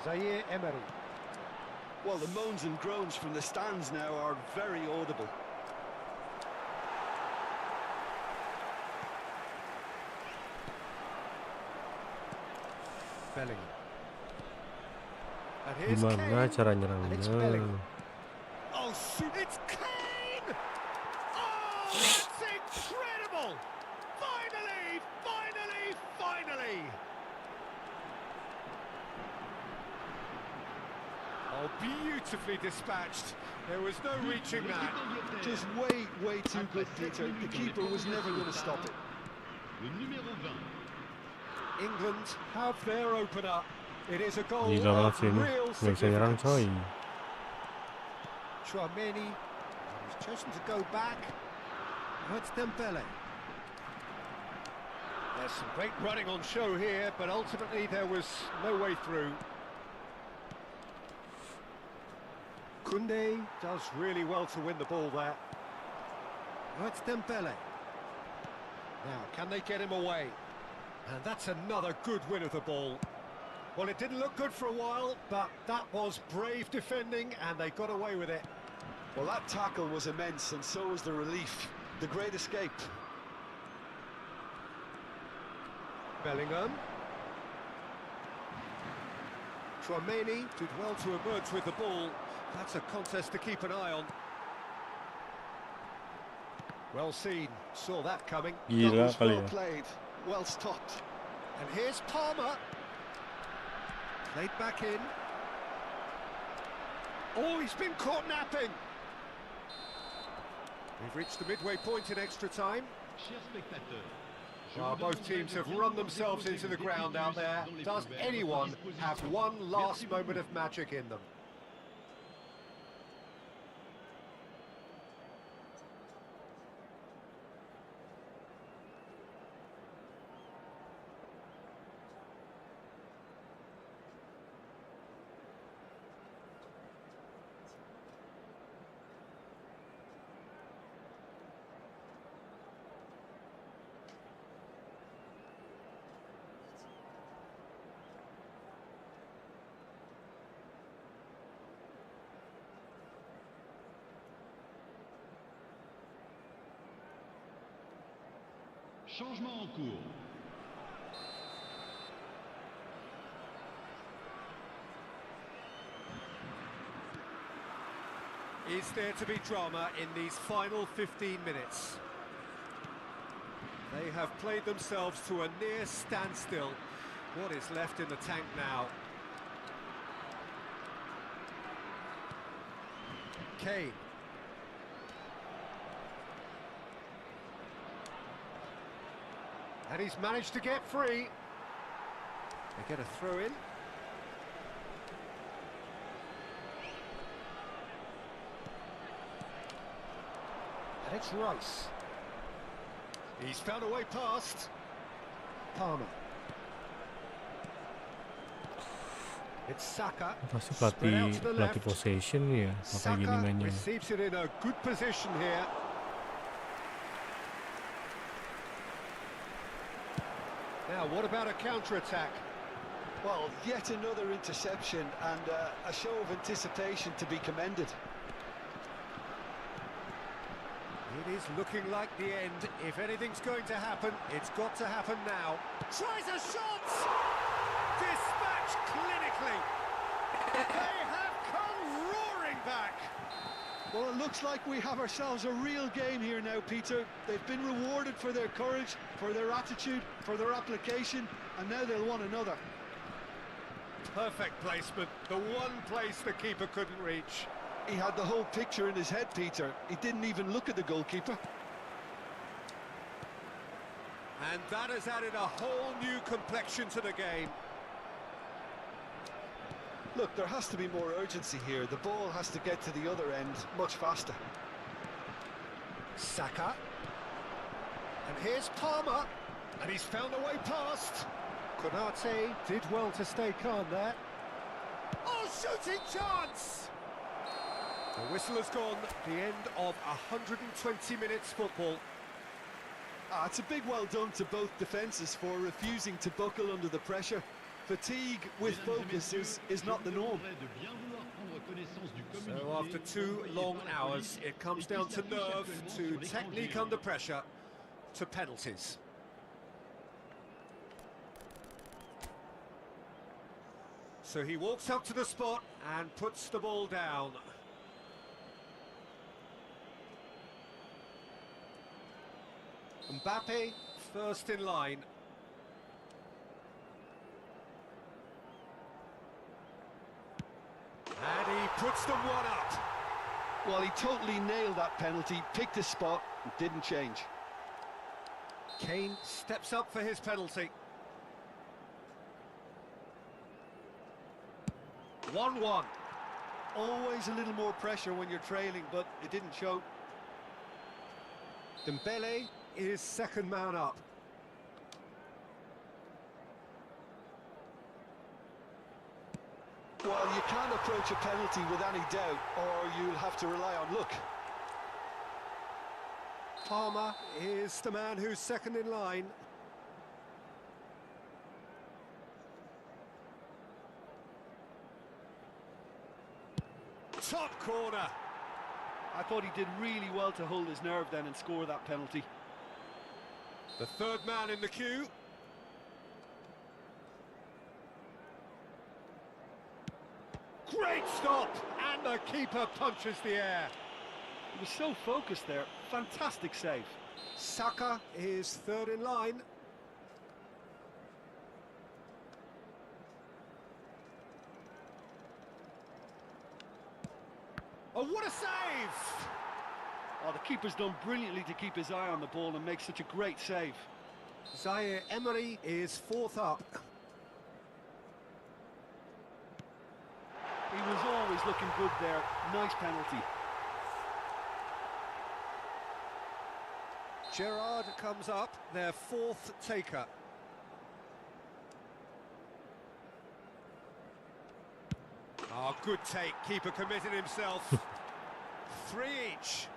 Speaker 2: Zaire Emery.
Speaker 3: Well, the moans and groans from the stands now are very audible.
Speaker 2: Bellingham. And here's
Speaker 1: Gimana
Speaker 2: Kane.
Speaker 1: cara
Speaker 2: And it's
Speaker 1: nyerangnya?
Speaker 2: Bellingham. Oh, it's Kane! Oh, that's incredible! Finally, finally, finally! Oh, beautifully dispatched. There was no reaching that.
Speaker 3: Just way too good, Peter. The keeper was never going to stop it.
Speaker 4: Le numéro 20.
Speaker 2: England have their opener. It is a goal
Speaker 1: Gila banget
Speaker 2: of
Speaker 1: sih ini.
Speaker 2: real
Speaker 1: Nggak bisa nyerang coy.
Speaker 2: significance. Tchouaméni has chosen to go back. Now it's Dembele. There's some great running on show here, but ultimately there was no way through. Koundé does really well to win the ball there. Oh, it's Dembele. Now, can they get him away? And that's another good win of the ball. Well, it didn't look good for a while, but that was brave defending, and they got away with it.
Speaker 3: Well, that tackle was immense, and so was the relief. The great escape.
Speaker 2: Bellingham. Tchouaméni did well to emerge with the ball. That's a contest to keep an eye on. Well seen, saw that coming.
Speaker 1: Gila
Speaker 3: That was
Speaker 1: kali
Speaker 3: well
Speaker 1: ya.
Speaker 3: played, well stopped.
Speaker 2: And here's Palmer. Played back in. Oh, he's been caught napping. We've reached the midway point in extra time. Both teams have run themselves into the ground out there. Does anyone have one last moment of magic in them?
Speaker 4: Changement en cours.
Speaker 2: Is there to be drama in these final 15 minutes? They have played themselves to a near standstill. What is left in the tank now? Kane. And he's managed to get free. They get a throw in. And it's Rice. He's found a way past. Palmer. It's Saka.
Speaker 1: Pasti
Speaker 2: Spread out to the
Speaker 1: pelatih
Speaker 2: left.
Speaker 1: possession ya, makanya gini
Speaker 2: Saka
Speaker 1: mainnya.
Speaker 2: receives it in a good position here. Now, what about a counter-attack?
Speaker 3: Well, yet another interception and a show of anticipation to be commended.
Speaker 2: It is looking like the end. If anything's going to happen, it's got to happen now. Tries a shot! Dispatched clinically. They have come roaring back.
Speaker 3: Well, it looks like we have ourselves a real game here now, Peter. They've been rewarded for their courage, for their attitude, for their application, and now they'll want another.
Speaker 2: Perfect placement. The one place the keeper couldn't reach.
Speaker 3: He had the whole picture in his head, Peter. He didn't even look at the goalkeeper.
Speaker 2: And that has added a whole new complexion to the game.
Speaker 3: Look, there has to be more urgency here. The ball has to get to the other end much faster.
Speaker 2: Saka. And here's Palmer. And he's found a way past. Konate did well to stay calm there. Oh, shooting chance! The whistle has gone. The end of 120 minutes football.
Speaker 3: It's a big well done to both defences for refusing to buckle under the pressure. Fatigue with focus is not the norm.
Speaker 2: So after 2 long hours, it comes down to nerve, to technique under pressure, to penalties. So he walks up to the spot and puts the ball down. Mbappe first in line. And he puts them one up.
Speaker 3: Well, he totally nailed that penalty, picked his spot, and didn't change.
Speaker 2: Kane steps up for his penalty. 1-1.
Speaker 3: Always a little more pressure when you're trailing, but it didn't show.
Speaker 2: Dembele is second man up.
Speaker 3: Well, you can't approach a penalty with any doubt, or you'll have to rely on luck.
Speaker 2: Palmer is the man who's second in line. Top corner.
Speaker 5: I thought he did really well to hold his nerve then and score that penalty.
Speaker 2: The third man in the queue. Great stop, and the keeper punches the air.
Speaker 5: He was so focused there. Fantastic save.
Speaker 2: Saka is third in line. Oh, what a save!
Speaker 5: Oh, the keeper's done brilliantly to keep his eye on the ball and make such a great save.
Speaker 2: Zaire Emery is fourth up.
Speaker 5: He was always looking good there. Nice penalty.
Speaker 2: Gerrard comes up, their fourth taker. Oh, good take. Keeper committed himself. 3 each.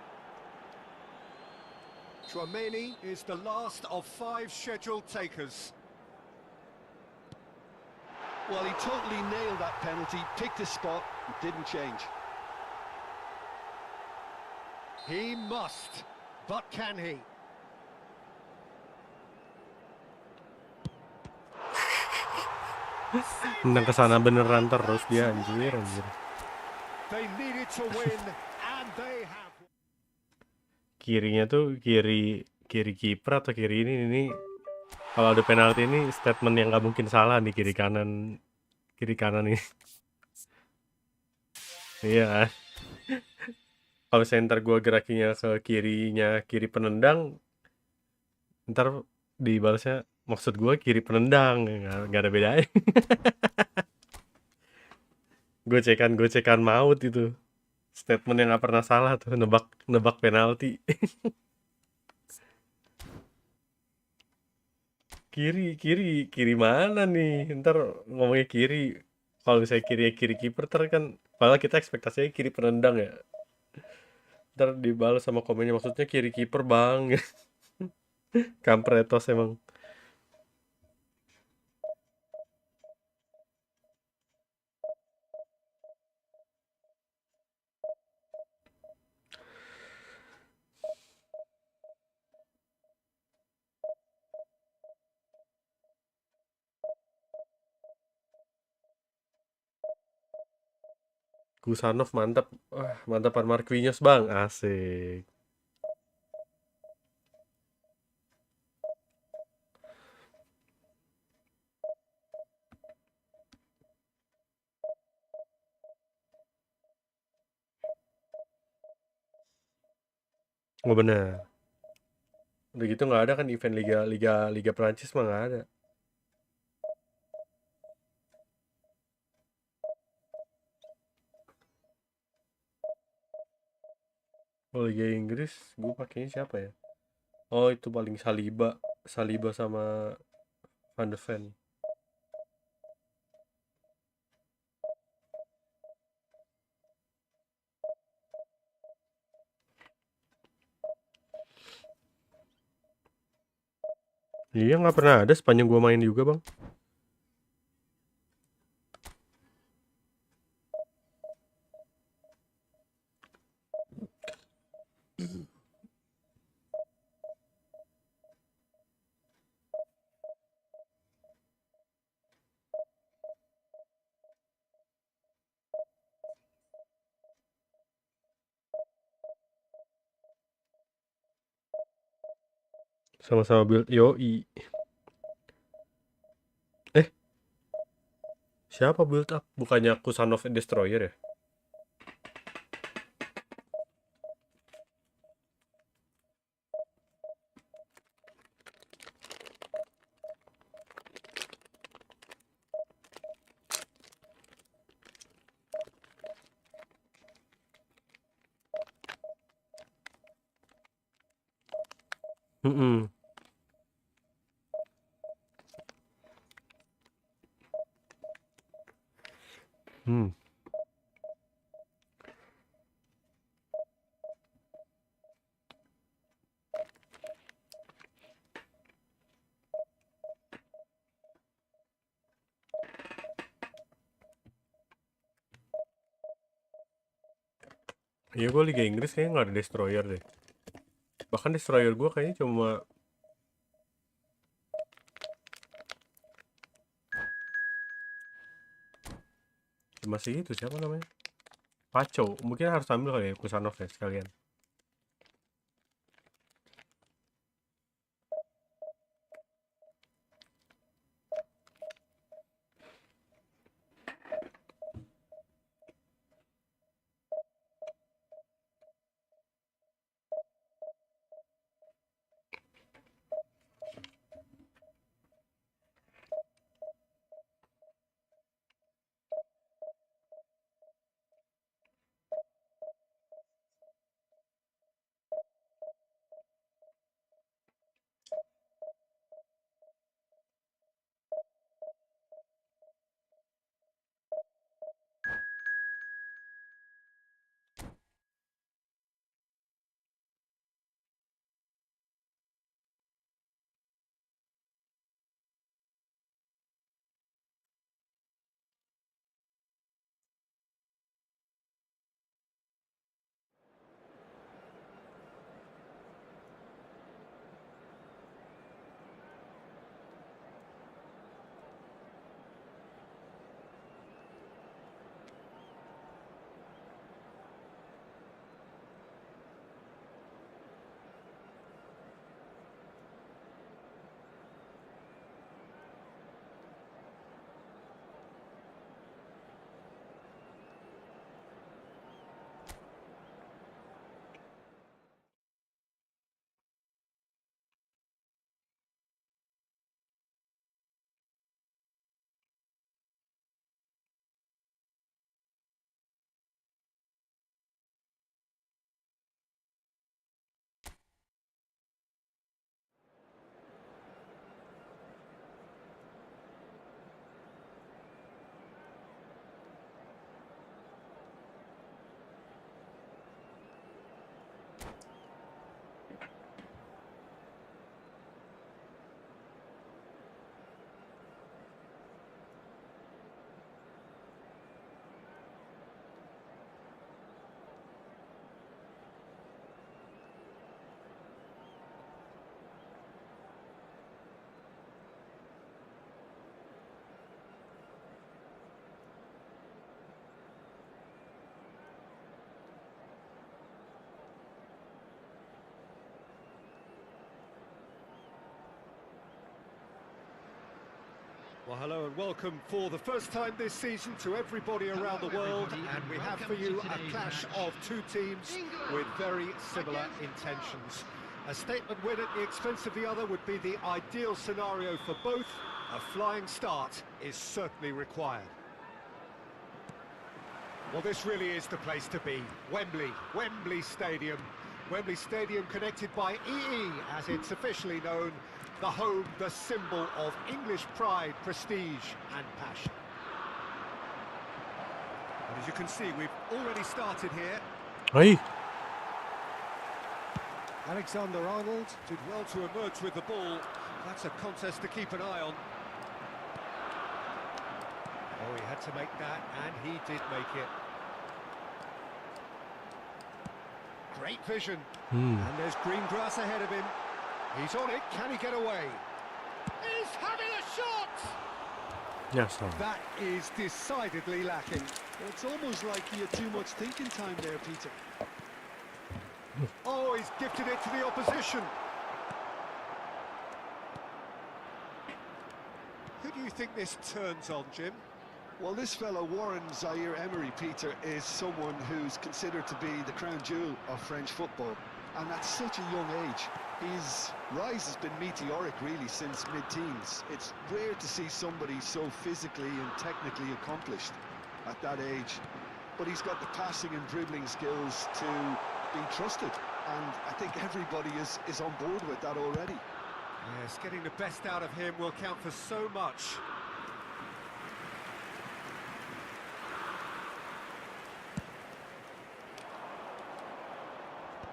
Speaker 2: Chouameni is the last of 5 scheduled takers.
Speaker 3: Well, he totally nailed that penalty, picked his spot, and didn't change.
Speaker 2: He must, but can he?
Speaker 1: Tendang ke sana beneran terus dia, anjir.
Speaker 2: They needed to win, and they have.
Speaker 1: Kirinya tuh kiri kiper atau kiri ini kalau ada penalti ini statement yang nggak mungkin salah nih, kiri kanan ini. Iya. Kalau center gua gerakinya ke kiri penendang, ntar dibalasnya maksud gua kiri penendang, nggak ada bedanya. Gocekan maut itu. Statement yang nggak pernah salah tuh, nebak penalti. kiri mana nih? Ntar ngomongnya kiri. Kalau misalnya kiri kiper, ntar kan malah kita ekspektasinya kiri penendang ya. Ntar dibalas sama komennya, maksudnya kiri kiper bang. Kampretos emang. Kusanov mantap. Wah, mantapan Marquinhos bang, asik. Oh bener. Udah gitu nggak ada kan event Liga Prancis mah nggak ada. Oh Liga Inggris, gue pakainya siapa ya? Oh itu paling Saliba sama Van de Ven. Iya nggak pernah ada sepanjang gue main juga bang. Sama-sama build yoi. Siapa build up? Bukannya Kusanov Destroyer ya? Iya, gue Liga Inggris kayaknya nggak ada destroyer deh. Bahkan destroyer gue kayaknya cuma sih itu, siapa namanya? Paco. Mungkin harus ambil kali ya Kusanov ya sekalian.
Speaker 2: Well, hello and welcome for the first time this season to everybody around the world, and we have for you a clash of two teams with very similar intentions. A statement win at the expense of the other would be the ideal scenario for both. A flying start is certainly required. Well, this really is the place to be. Wembley Stadium. Wembley Stadium connected by EE, as it's officially known. The home, the symbol of English pride, prestige and passion. And as you can see, we've already started here.
Speaker 1: Hey.
Speaker 2: Alexander-Arnold did well to emerge with the ball. That's a contest to keep an eye on. Oh, he had to make that, and he did make it. Great vision. And there's green grass ahead of him. He's on it. Can he get away? He's having a shot!
Speaker 1: Yes, sir.
Speaker 2: That is decidedly lacking.
Speaker 3: It's almost like he had too much thinking time there, Peter.
Speaker 2: Oh, he's gifted it to the opposition. Who do you think this turns on, Jim?
Speaker 3: Well, this fellow Warren Zaire-Emery, Peter, is someone who's considered to be the crown jewel of French football. And at such a young age, his rise has been meteoric, really, since mid-teens. It's rare to see somebody so physically and technically accomplished at that age. But he's got the passing and dribbling skills to be trusted. And I think everybody is on board with that already.
Speaker 2: Yes, getting the best out of him will count for so much.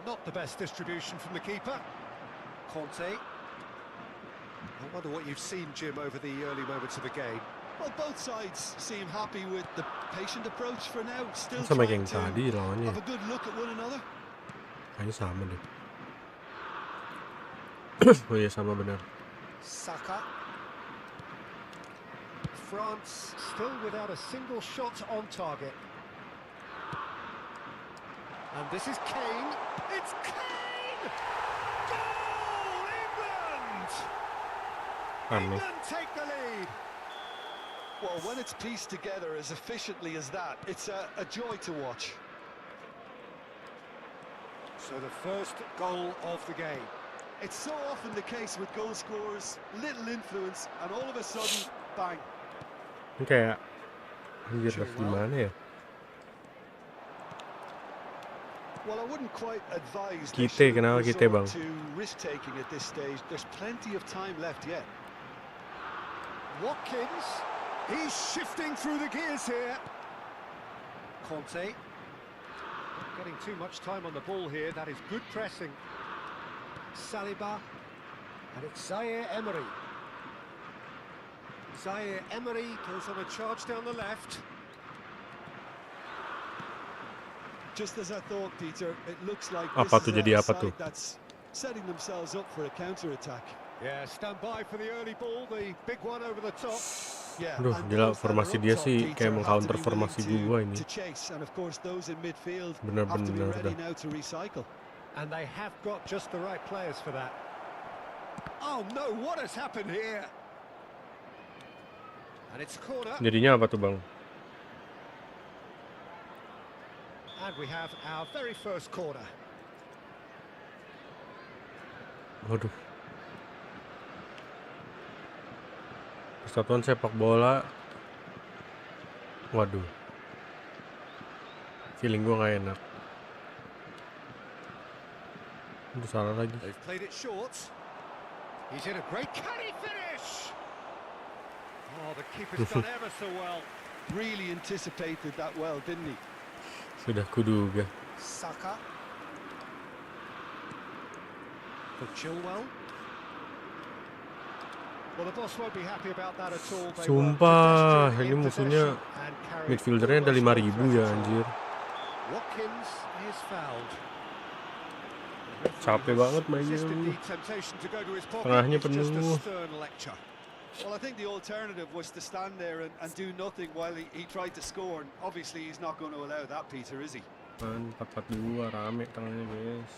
Speaker 2: Not the best distribution from the keeper. Conte. I wonder what you've seen, Jim, over the early moments of the game.
Speaker 3: Well, both sides seem happy with the patient approach for now. Still
Speaker 1: Sama
Speaker 3: trying
Speaker 1: kayak
Speaker 3: to
Speaker 1: tadi lawannya.
Speaker 3: have a good look at one another.
Speaker 1: Kayaknya sama deh. Oh iya sama benar.
Speaker 2: Saka. France still without a single shot on target. And this is Kane. It's Kane! Goal! England! England take the lead.
Speaker 3: Well, when it's pieced together as efficiently as that, it's a joy to watch.
Speaker 2: So the first goal of the game.
Speaker 3: It's so often the case with goal scorers, little influence, and all of a sudden, bang.
Speaker 1: Ini kayak anjir gimana ya?
Speaker 3: Well, I wouldn't quite advise
Speaker 1: Kita, kenapa kita, Bang?
Speaker 3: to risk taking at this stage. There's plenty of time left yet.
Speaker 2: Watkins, he's shifting through the gears here. Conte, not getting too much time on the ball here. That is good pressing. Saliba, and it's Zaire Emery. Zaire Emery goes on a charge down the left.
Speaker 3: Just as I thought, Peter, it looks like
Speaker 1: Apa
Speaker 3: this
Speaker 1: tuh
Speaker 3: is
Speaker 1: jadi
Speaker 3: a
Speaker 1: apa
Speaker 3: side
Speaker 1: tuh?
Speaker 3: that's setting themselves up for a counter-attack.
Speaker 2: Yeah, stand by for the early ball, the big one over the top.
Speaker 3: Yeah,
Speaker 1: Aduh,
Speaker 3: and
Speaker 1: gila
Speaker 3: those that
Speaker 1: formasi
Speaker 3: are
Speaker 1: dia
Speaker 3: up top,
Speaker 1: sih
Speaker 3: Peter,
Speaker 1: kayak
Speaker 3: have
Speaker 1: meng-counter
Speaker 3: to be
Speaker 1: formasi
Speaker 3: willing
Speaker 1: gua ini.
Speaker 3: to chase, and of course those in midfield have to be
Speaker 1: Bener-bener
Speaker 3: ready
Speaker 1: dah.
Speaker 3: now to recycle.
Speaker 2: And they have got just the right players for that. Oh no, what has happened here? And it's corner.
Speaker 1: Jadinya apa tuh, Bang?
Speaker 2: And we have our very first corner.
Speaker 1: Waduh. Persatuan sepak bola. Waduh. Feeling gua nggak enak. Udah salah lagi.
Speaker 2: They've played it short. He's in a great... Can he finish? Oh, the keeper's done ever so well.
Speaker 3: Really anticipated that well, didn't he?
Speaker 1: Sudah kuduga.
Speaker 2: Saka. For Chilwell. Well, the boss won't be happy about that at all. They were
Speaker 1: Sumpah,
Speaker 2: pedestrian
Speaker 1: ini
Speaker 2: in
Speaker 1: musuhnya
Speaker 2: possession and carried
Speaker 1: midfieldernya ada
Speaker 2: almost
Speaker 1: 5.000 ya, anjir.
Speaker 2: Watkins is fouled.
Speaker 1: Capek banget mainnya. Tengahnya penuh.
Speaker 3: Well, I think the alternative was to stand there and do nothing while he tried to score. And obviously, he's not going to allow that, Peter, is he?
Speaker 1: 4-4-2 rame tengahnya, guys.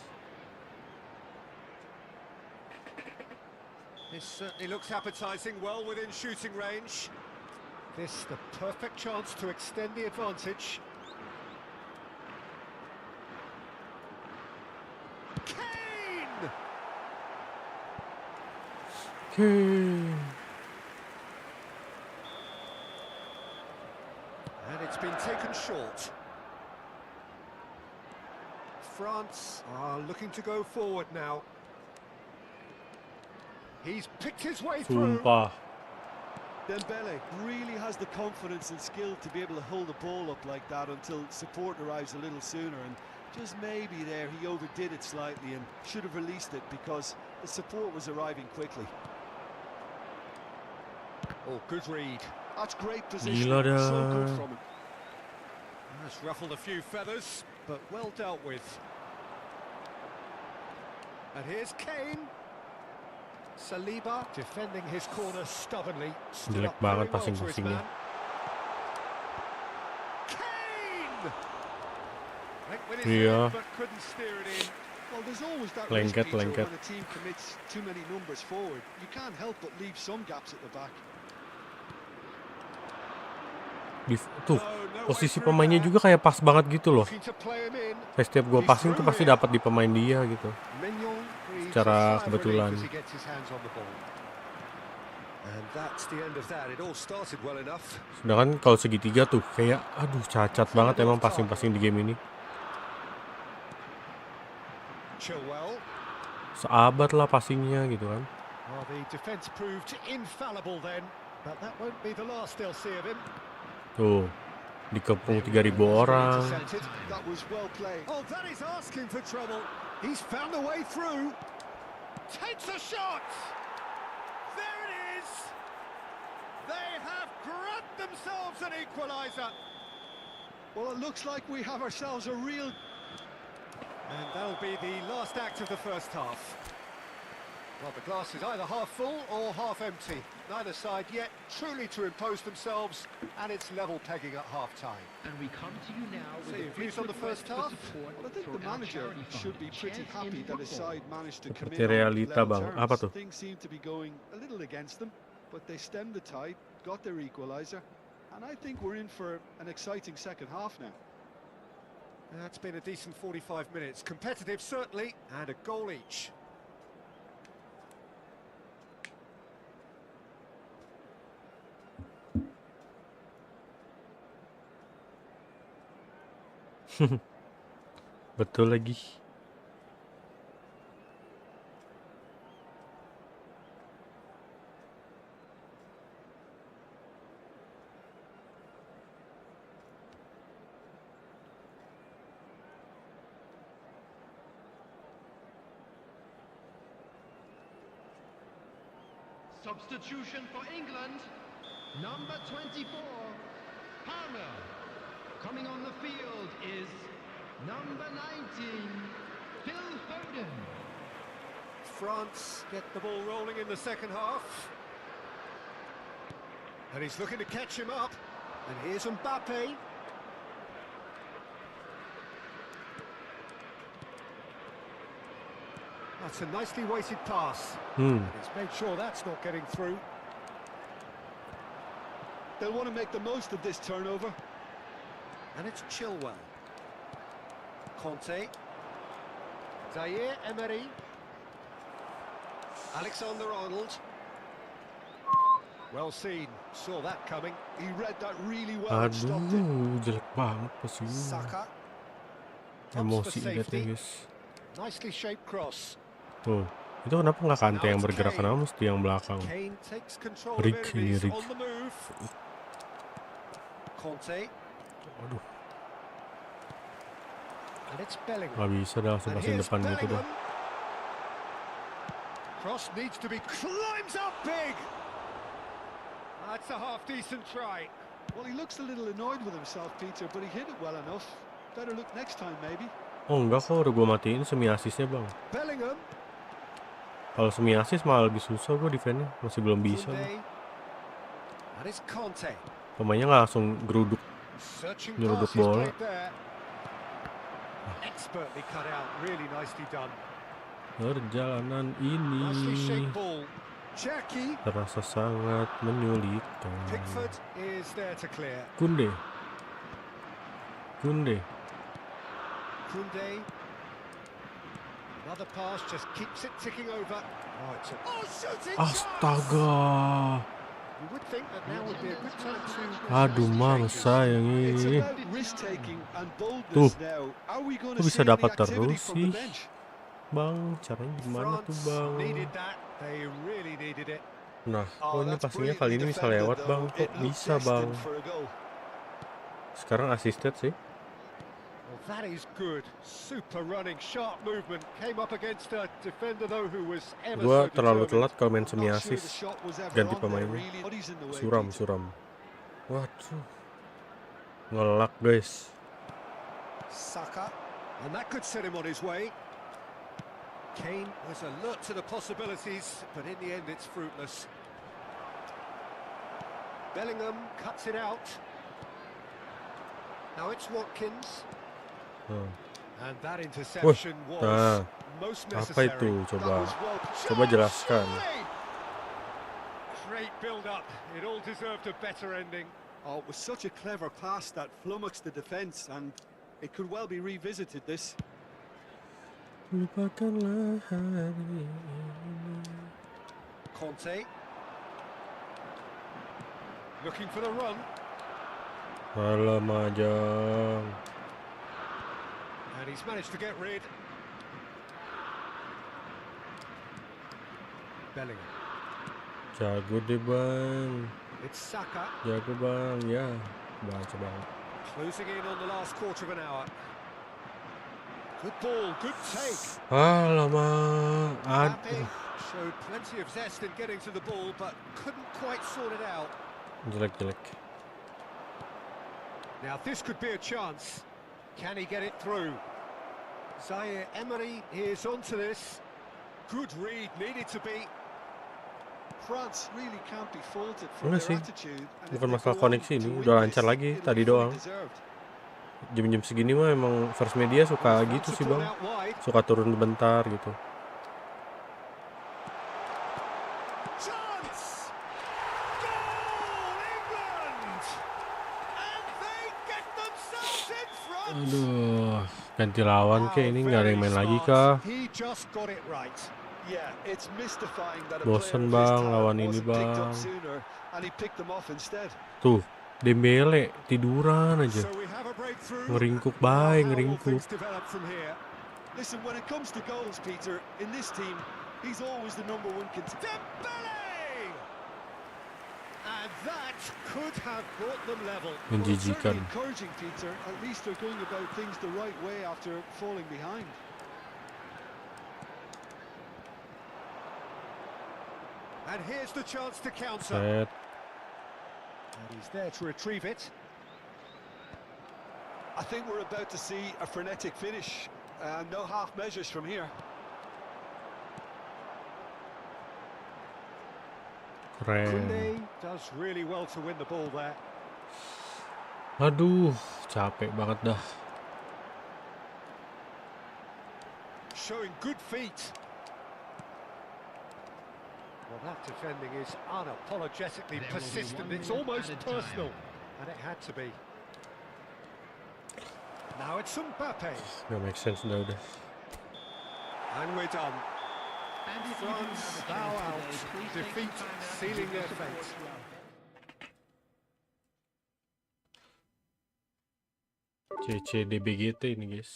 Speaker 2: This certainly looks appetizing, well within shooting range. This the perfect chance to extend the advantage. Kane! And it's been taken short. France are looking to go forward now. He's picked his way through.
Speaker 1: Sumpah.
Speaker 3: Dembele really has the confidence and skill to be able to hold the ball up like that until support arrives a little sooner, and just maybe there he overdid it slightly and should have released it because the support was arriving quickly.
Speaker 2: Oh, good read.
Speaker 3: That's great position.
Speaker 1: Gila dah.
Speaker 3: So good from him.
Speaker 2: That's ruffled a few feathers, but well dealt with. And here's Kane. Saliba defending his corner stubbornly.
Speaker 1: Jelek banget passing-passingnya.
Speaker 2: Kane!
Speaker 1: Iya.
Speaker 2: But couldn't steer it in.
Speaker 3: Well, there's always that
Speaker 1: Lengket,
Speaker 3: risk, Peter,
Speaker 1: lengket.
Speaker 3: when a team commits too many numbers forward. You can't help but leave some gaps at the back.
Speaker 1: Tuh, posisi pemainnya juga kayak pas banget gitu loh. Kayak setiap gua passing tuh pasti dapat di pemain dia gitu. Secara kebetulan. Sedangkan kalau segitiga tuh kayak aduh cacat banget emang passing-passing di game ini. Seabad lah passingnya gitu kan. Tuh, dikepung 3.000 orang.
Speaker 2: He's found a way through. Takes a shot. There it is. They have grabbed themselves an equaliser.
Speaker 3: Well, it looks like we have ourselves a real...
Speaker 2: And that'll be the last act of the first half. Well, the glass is either half full or half empty. Neither side yet truly to impose themselves, and it's level pegging at half-time.
Speaker 4: And we come to you now with
Speaker 2: So your views on the first half?
Speaker 3: Well, I think the manager should be pretty happy that his side managed to come
Speaker 1: Seperti
Speaker 3: in on
Speaker 1: realita,
Speaker 3: level
Speaker 1: Bang. Apa
Speaker 3: terms.
Speaker 1: tuh?
Speaker 3: Things seem to be going a little against them, but they stemmed the tide, got their equaliser, and I think we're in for an exciting second half now.
Speaker 2: That's been a decent 45 minutes. Competitive, certainly, and a goal each.
Speaker 1: Betul lagi.
Speaker 4: Substitution for England, number 24, Palmer. Coming on the field is number 19, Phil Foden.
Speaker 2: France get the ball rolling in the second half. And he's looking to catch him up. And here's Mbappe. That's a nicely weighted pass. And he's made sure that's not getting through.
Speaker 3: They'll want to make the most of this turnover.
Speaker 2: And it's Chilwell. Conte. Zaire Emery. Alexander-Arnold. Well seen. Saw that coming.
Speaker 3: He read that really well and stopped it.
Speaker 1: Aduh, jelek banget posisinya.
Speaker 2: Saka.
Speaker 1: Emosi liatnya, guys.
Speaker 2: Nicely shaped cross.
Speaker 1: Tuh, itu kenapa nggak Kante yang bergerak, kenapa mesti yang belakang?
Speaker 2: Kane takes control of
Speaker 1: Rig ini,
Speaker 2: enemies
Speaker 1: Rig.
Speaker 2: on the move. Conte.
Speaker 1: Aduh,
Speaker 2: And it's Bellingham.
Speaker 1: nggak bisa dah langsung
Speaker 2: And
Speaker 1: pasin
Speaker 2: here's
Speaker 1: depan gitu dah.
Speaker 2: Bellingham. Cross needs to be climbs up big. That's a half decent try.
Speaker 3: Well, he looks a little annoyed with himself, Peter, but he hit it well enough. Better look next time, maybe.
Speaker 1: Oh enggak kok, udah gue matiin semi asisnya, Bang.
Speaker 2: Bellingham.
Speaker 1: Kalau semi asis malah lebih susah gue defense-nya, masih belum bisa.
Speaker 2: Kunde. And it's Conte.
Speaker 1: Pemainnya nggak langsung geruduk.
Speaker 2: Searching
Speaker 1: Nyeruduk
Speaker 2: pass is
Speaker 1: bola.
Speaker 2: played there. Expertly cut out, really nicely done.
Speaker 1: Perjalanan
Speaker 2: Nicely
Speaker 1: ini
Speaker 2: shaped ball. Jackie.
Speaker 1: terasa sangat menyulitkan.
Speaker 2: Pickford is there to clear.
Speaker 1: Kunde.
Speaker 2: Kunde. Another pass just keeps it ticking over. Oh, it's a shooting shot!
Speaker 1: Astaga.
Speaker 2: You would think that now would be a good time to...
Speaker 1: Aduh, mama sayang
Speaker 3: It's
Speaker 1: ini.
Speaker 3: about risk-taking and boldness
Speaker 1: Tuh.
Speaker 3: now. Are we going
Speaker 1: Kok
Speaker 3: to
Speaker 1: bisa
Speaker 3: see any
Speaker 1: dapat
Speaker 3: activity
Speaker 1: terus
Speaker 3: from the
Speaker 1: sih?
Speaker 3: bench?
Speaker 1: Bang, caranya gimana tuh,
Speaker 2: France
Speaker 1: Bang?
Speaker 2: needed that. They really needed it.
Speaker 1: Nah,
Speaker 3: Oh,
Speaker 1: kok ini
Speaker 3: that's
Speaker 1: pastinya kali ini
Speaker 3: brilliantly
Speaker 1: bisa
Speaker 3: defended,
Speaker 1: lewat,
Speaker 3: though.
Speaker 1: Bang. Kok
Speaker 3: It looked
Speaker 1: bisa, Bang?
Speaker 3: destined for a goal.
Speaker 1: Sekarang assisted sih.
Speaker 2: Well, that is good. Super running, sharp movement. Came up against a defender, though, who was ever
Speaker 1: Gua
Speaker 2: so
Speaker 1: terlalu
Speaker 2: determined.
Speaker 1: telat kalau main
Speaker 3: I'm
Speaker 1: semi
Speaker 3: not sure the
Speaker 1: asis.
Speaker 3: shot was ever
Speaker 1: Ganti
Speaker 3: on there,
Speaker 1: pemainnya.
Speaker 3: really. Body's in the way,
Speaker 1: Suram,
Speaker 3: Peter.
Speaker 1: suram. Waduh. Ngelak, guys.
Speaker 2: Saka. And that could set him on his way. Kane was alert to the possibilities, but in the end it's fruitless. Bellingham cuts it out. Now it's Watkins. And that interception was
Speaker 1: nah,
Speaker 2: most
Speaker 1: apa
Speaker 2: necessary.
Speaker 1: itu? Coba,
Speaker 2: That was well-
Speaker 1: coba jelaskan.
Speaker 2: Surely! Great build-up. It all deserved a better ending.
Speaker 3: Oh, it was such a clever pass that flummoxed the defence, and it could well be revisited, this.
Speaker 1: Lupakanlah hari ini.
Speaker 2: Conte. Looking for the run.
Speaker 1: Malah majang.
Speaker 2: And he's managed to get rid. Bellingham.
Speaker 1: Jago deh, Bang.
Speaker 2: It's Saka.
Speaker 1: Jago, Bang. Ya, baca, Bang.
Speaker 2: Closing in on the last quarter of an hour. Good ball, good take.
Speaker 1: Lama.
Speaker 2: Happy,
Speaker 1: Aduh.
Speaker 2: showed plenty of zest in getting to the ball, but couldn't quite sort it out.
Speaker 1: Jelek.
Speaker 2: Now this could be a chance. Can he get it through? Zaire Emery is onto this. Good read, needed to be.
Speaker 3: France really can't be faulted for
Speaker 1: Enggak
Speaker 3: their
Speaker 1: sih.
Speaker 3: attitude. And
Speaker 1: Bukan
Speaker 3: if they
Speaker 1: masalah
Speaker 3: go on
Speaker 1: koneksi
Speaker 3: to
Speaker 1: ini,
Speaker 3: win
Speaker 1: udah
Speaker 3: this,
Speaker 1: lancar lagi
Speaker 3: it'll
Speaker 1: tadi
Speaker 3: be fully
Speaker 1: doang.
Speaker 3: deserved.
Speaker 1: Jam-jam segini mah emang first media suka
Speaker 2: He's
Speaker 1: gitu
Speaker 2: found
Speaker 1: sih
Speaker 2: support
Speaker 1: bang,
Speaker 2: out wide.
Speaker 1: suka turun bentar gitu.
Speaker 2: Chance! Goal, England! And they get themselves in front!
Speaker 1: Aduh, ganti lawan
Speaker 2: Wow,
Speaker 1: kayak ini nggak ada yang main lagi
Speaker 2: very
Speaker 1: kah?
Speaker 2: smart. He just got it right.
Speaker 3: Yeah, it's mystifying that a
Speaker 1: Bosen
Speaker 3: player of his
Speaker 1: bang
Speaker 3: talent
Speaker 1: lawan ini
Speaker 3: wasn't picked
Speaker 1: bang.
Speaker 3: up sooner, and he picked them off instead.
Speaker 1: Tuh, Dembele tiduran aja.
Speaker 2: So we have a breakthrough.
Speaker 1: Ngeringkuk
Speaker 2: Now
Speaker 1: bae,
Speaker 2: how will
Speaker 1: ngeringkuk.
Speaker 2: things develop from here?
Speaker 3: Listen, when it comes to goals, Peter, in this team, he's always the number one contender.
Speaker 2: Dembele! And that could have brought them level.
Speaker 3: Well, it's certainly
Speaker 1: Menjijikan.
Speaker 3: encouraging, Peter. At least they're going about things the right way after falling behind.
Speaker 2: And here's the chance to counter.
Speaker 1: Set.
Speaker 2: And he's there to retrieve it.
Speaker 3: I think we're about to see a frenetic finish. No half measures from here.
Speaker 1: Keren.
Speaker 2: Kunde does really well to win the ball there.
Speaker 1: Aduh, capek banget dah.
Speaker 2: Showing good feet. Well, that defending is unapologetically persistent. It's almost personal. And it had to be. Now it's Mbappe.
Speaker 1: Gak make sense udah.
Speaker 2: And we're done.
Speaker 4: And if you do
Speaker 2: France
Speaker 4: have a
Speaker 2: bow
Speaker 4: chance
Speaker 2: out.
Speaker 4: today, please take
Speaker 2: Defeat
Speaker 4: some time out to
Speaker 2: sealing
Speaker 4: give
Speaker 2: their
Speaker 4: the support
Speaker 2: fate.
Speaker 4: as well.
Speaker 1: CCDBGT ini guys.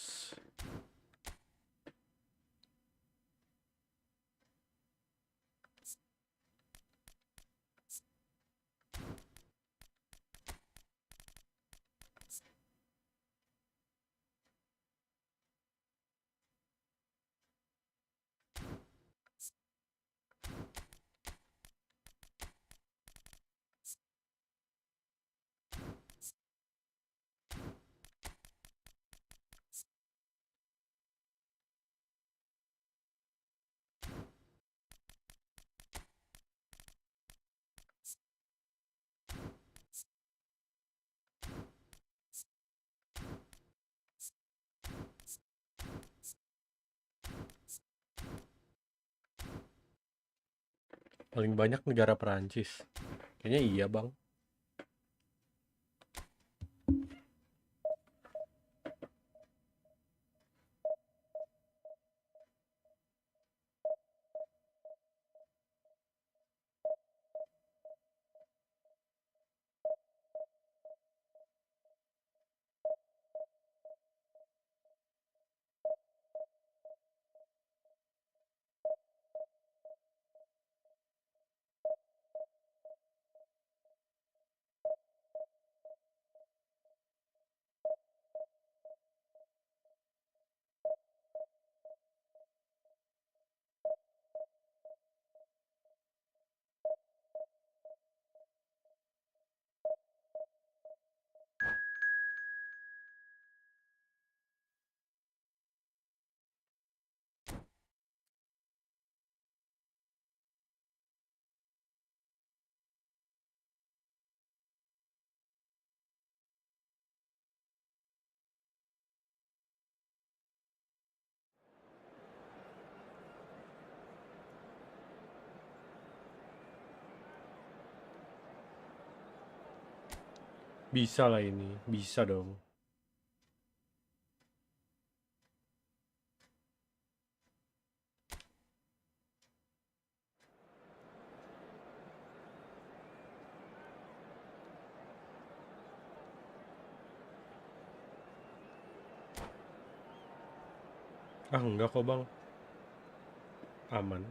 Speaker 1: Paling banyak negara Perancis. Kayaknya iya bang. Bisa lah ini, bisa dong. Enggak kok bang. Aman.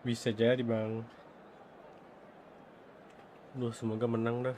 Speaker 1: Bisa jadi bang. Duh, semoga menang dah.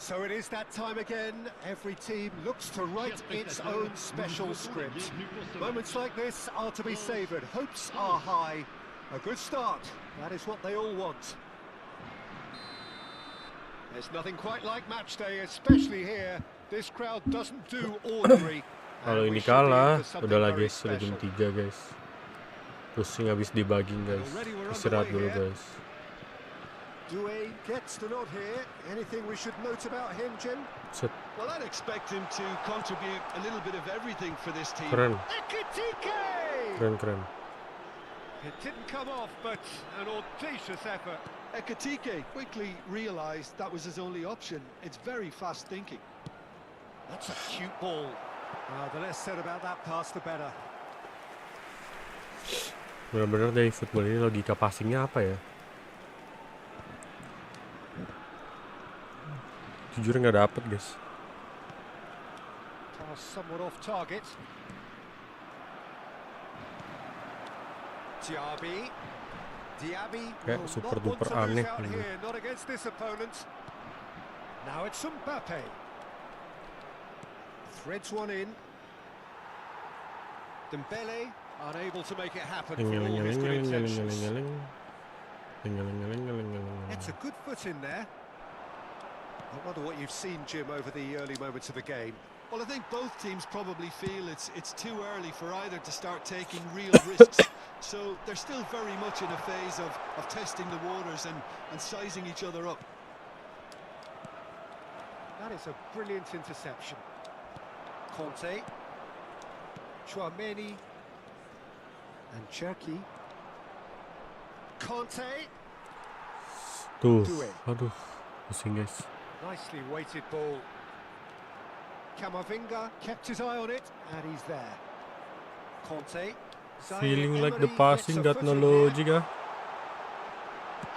Speaker 2: So it is that time again. Every team looks to write its own special script. Moments like this are to be savoured. Hopes are high. A good start. That is what they all want. There's nothing quite like match day, especially here. This crowd doesn't do ordinary.
Speaker 1: Kalau ini kalah, udahlah guys, sudah jam 3 guys. Pusing habis debugging guys. Istirahat dulu guys.
Speaker 2: Due gets the nod here. Anything we should note about him, Jim?
Speaker 3: Well, I'd expect him to contribute a little bit of everything for this team.
Speaker 1: Keren. Keren.
Speaker 2: It didn't come off, but an audacious effort.
Speaker 3: Ekitike quickly realised that was his only option. It's very fast thinking.
Speaker 2: That's a cute ball. The less said about that pass, the better.
Speaker 1: Benar-benar dari football ini logika passingnya apa ya? Jujur nggak dapet guys.
Speaker 2: Pass somewhat off target. Diaby
Speaker 1: Kayak super duper aneh ini.
Speaker 2: not against this opponent. Now it's Mbappe. Threads one in. Dembele unable to make it happen for all his good intentions. It's a good foot in there. I wonder what you've seen, Jim, over the early moments of the game.
Speaker 3: Well, I think both teams probably feel it's too early for either to start taking real risks. So they're still very much in a phase of testing the waters and sizing each other up.
Speaker 2: That is a brilliant interception. Conte, Chouameni, and Cherki. Conte.
Speaker 1: Tuh, aduh, pusing guys.
Speaker 2: Nicely weighted ball. Camavinga kept his eye on it, and he's there. Conte.
Speaker 1: Feeling like the passing got no logic.
Speaker 2: And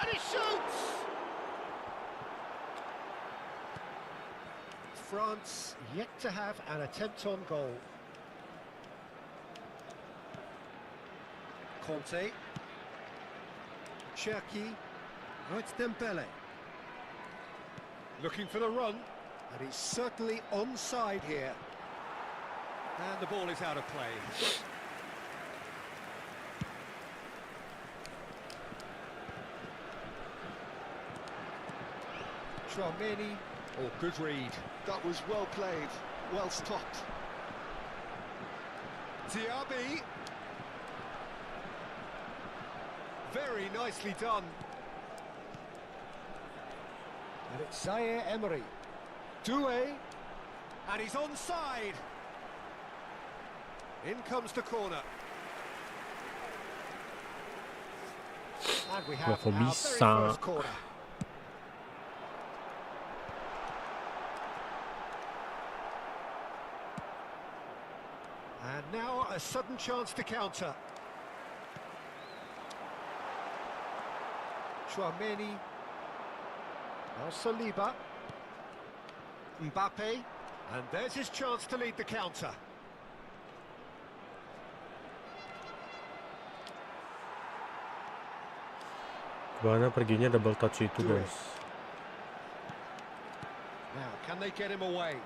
Speaker 2: he shoots! France yet to have an attempt on goal. Conte. Cherki. Oh, it's Dembele. Looking for the run, and he's certainly onside here. And the ball is out of play. Chouameni. Oh, good read.
Speaker 3: That was well played, well stopped.
Speaker 2: Diaby. Very nicely done. And it's Zaire Emery. Due. And he's onside. In comes the corner. And we have our very first corner. And now a sudden chance to counter. Chouameni. Saliba. Mbappe. And there's his chance to lead the counter.
Speaker 1: Kemana perginya double touch itu guys?
Speaker 2: Now, can they get him away?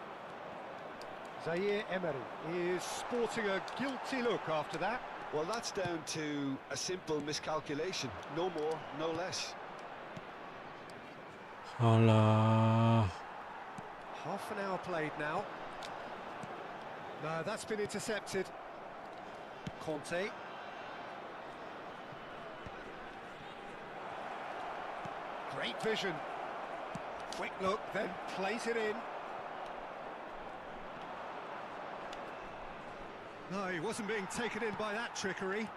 Speaker 2: Zaire Emery is sporting a guilty look after that.
Speaker 3: Well, that's down to a simple miscalculation. No more, no less.
Speaker 1: Alah.
Speaker 2: Half an hour played now. No, that's been intercepted. Conte. Great vision. Quick look, then plays it in. No, he wasn't being taken in by that trickery.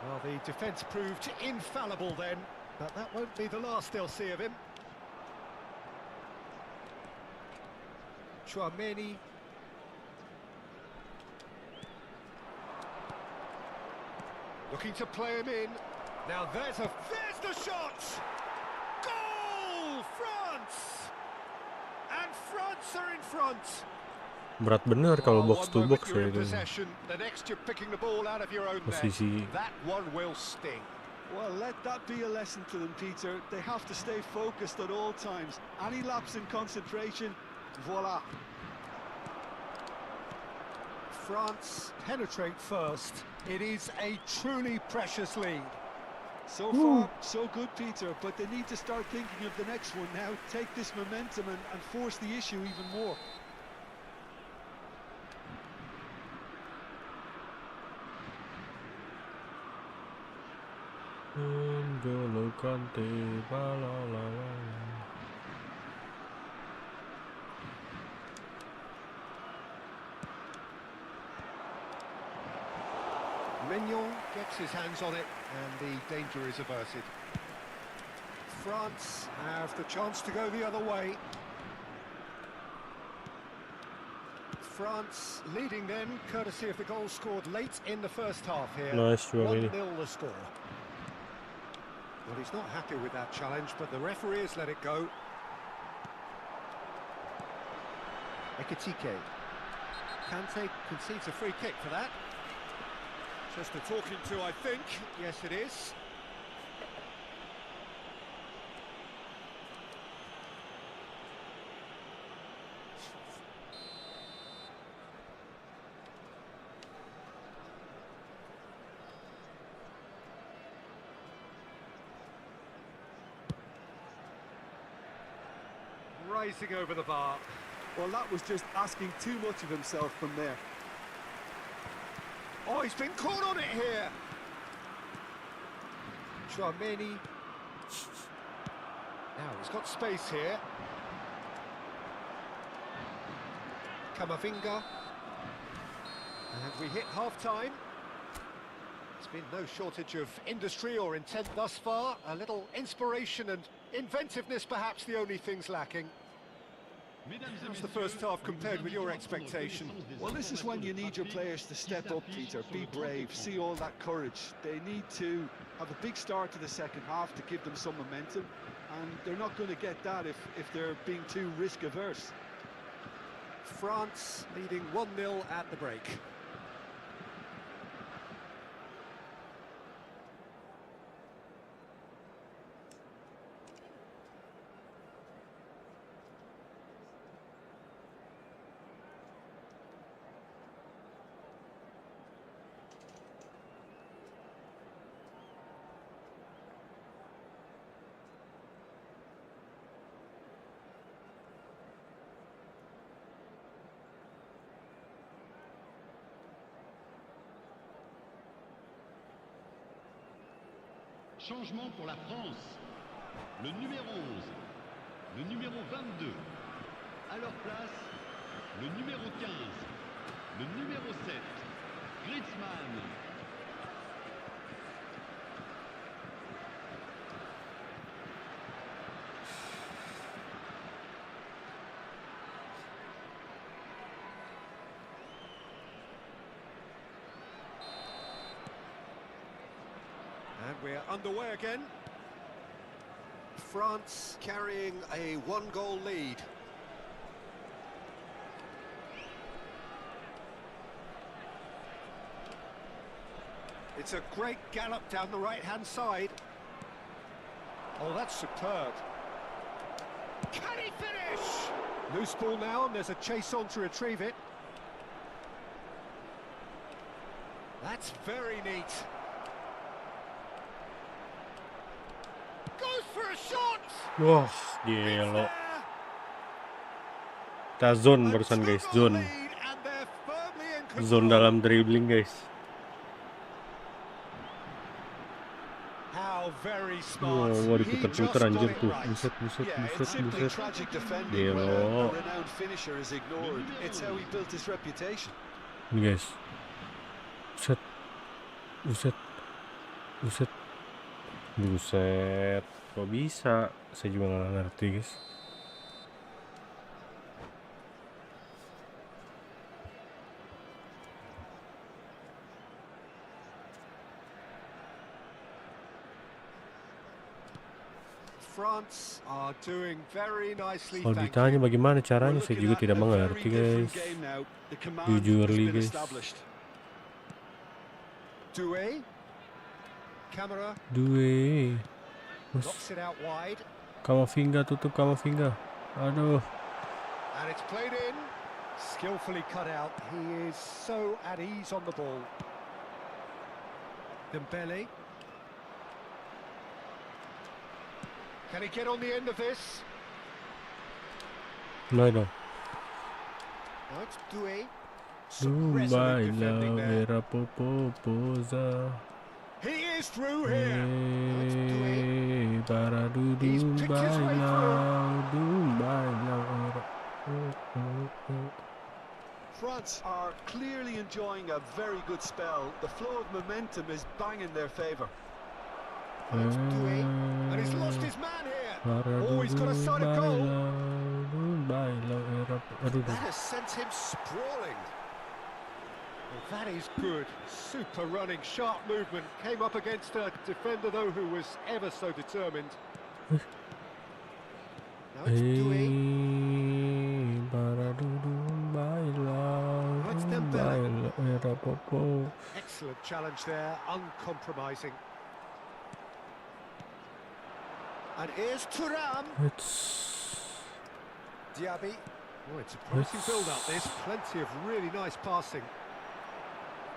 Speaker 2: Well, the defence proved infallible then, but that won't be the last they'll see of him. Chouameni. Looking to play him in. Now there's the shot! Goal! France! And France are in front.
Speaker 1: Berat bener kalau box to box ya itu. Posisi.
Speaker 2: That one will sting.
Speaker 3: Well, let that be a lesson to them, Peter. They have to stay focused at all times. Any lapse in concentration, voila.
Speaker 2: France penetrate first. It is a truly precious lead.
Speaker 3: So far, so good, Peter, but they need to start thinking of the next one now. Take this momentum and force the issue even more.
Speaker 1: N'Golo Kante,
Speaker 2: Mignon gets his hands on it and the danger is averted. France have the chance to go the other way. France leading then, courtesy of the goal scored late in the first half here.
Speaker 1: Nice,
Speaker 2: 1-0 the score. Well, he's not happy with that challenge, but the referee has let it go. Ekitike. Kante concedes a free kick for that. Just a talking to, I think. Yes, it is. Rising over the bar.
Speaker 3: Well, that was just asking too much of himself from there.
Speaker 2: Oh, he's been caught on it here. Chouameni. Now he's got space here. Camavinga. And we hit half-time. There's been no shortage of industry or intent thus far. A little inspiration and inventiveness, perhaps the only things lacking. How's the first half compared with your expectation?
Speaker 3: Well, this is when you need your players to step up, Peter. Be brave, see all that courage. They need to have a big start to the second half to give them some momentum, and they're not going to get that if they're being too risk-averse.
Speaker 2: France leading 1-0 at the break.
Speaker 6: Changement pour la France. Le numéro 11, le numéro 22. À leur place, le numéro 15, le numéro 7, Griezmann.
Speaker 2: And we're underway again. France carrying a one-goal lead. It's a great gallop down the right-hand side. Oh, that's superb. Can he finish? Loose ball now, and there's a chase on to retrieve it. That's very neat. Goes for a shot!
Speaker 1: Wah, gila. Kita zone barusan guys, zone. Zone dalam dribbling guys. Wah, diputer-puter anjir tuh. Buset. Gelo. Ini guys. Buset. Kok bisa? Saya juga nggak ngerti guys. Kalau ditanya bagaimana caranya, saya juga tidak mengerti guys. Jujur guys. Due. Kamavinga, tutup Kamavinga. Aduh.
Speaker 2: And it's played in, skillfully cut out. He is so at ease on the ball. Dembele. Can he get on the end of this?
Speaker 1: No.
Speaker 2: No, it's Due.
Speaker 1: Dumbai la popoza.
Speaker 2: He is through here.
Speaker 1: Para Dumbai la.
Speaker 3: France are clearly enjoying a very good spell. The flow of momentum is bang in their favour.
Speaker 2: And he's lost his man here. Oh, he's got a side of goal. That has sent him sprawling. Well, that is good. Super running, sharp movement. Came up against a defender, though, who was ever so determined. Now it's Due. It's Dembele. Excellent challenge there, uncompromising. And here's Kurang. Diaby. Oh, it's a promising build-up. There's plenty of really nice passing.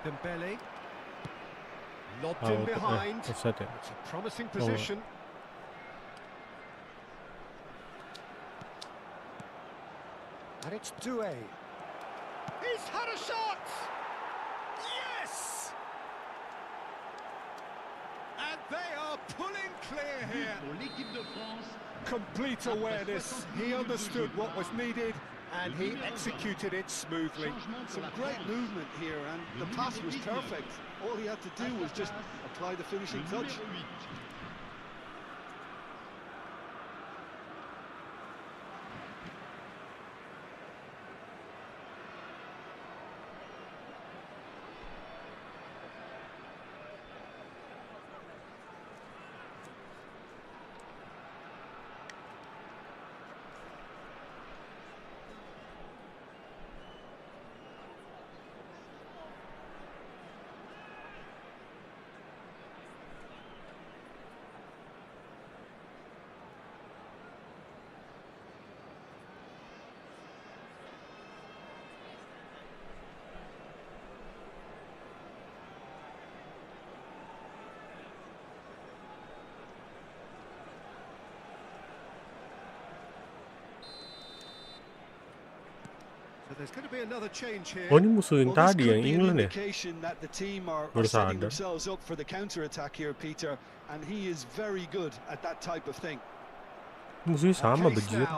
Speaker 2: Dembele. Lobbed in behind. It's a promising position. And it's Due. He's had a shot! Yes! And they are pulling clear here. Complete awareness. He understood what was needed and he executed it smoothly.
Speaker 3: Some great movement here, and the pass was perfect. All he had to do was just apply the finishing touch.
Speaker 1: Oh, ini musuh yang tadi yang England ya? Baru sadar. Musuhnya sama bejir.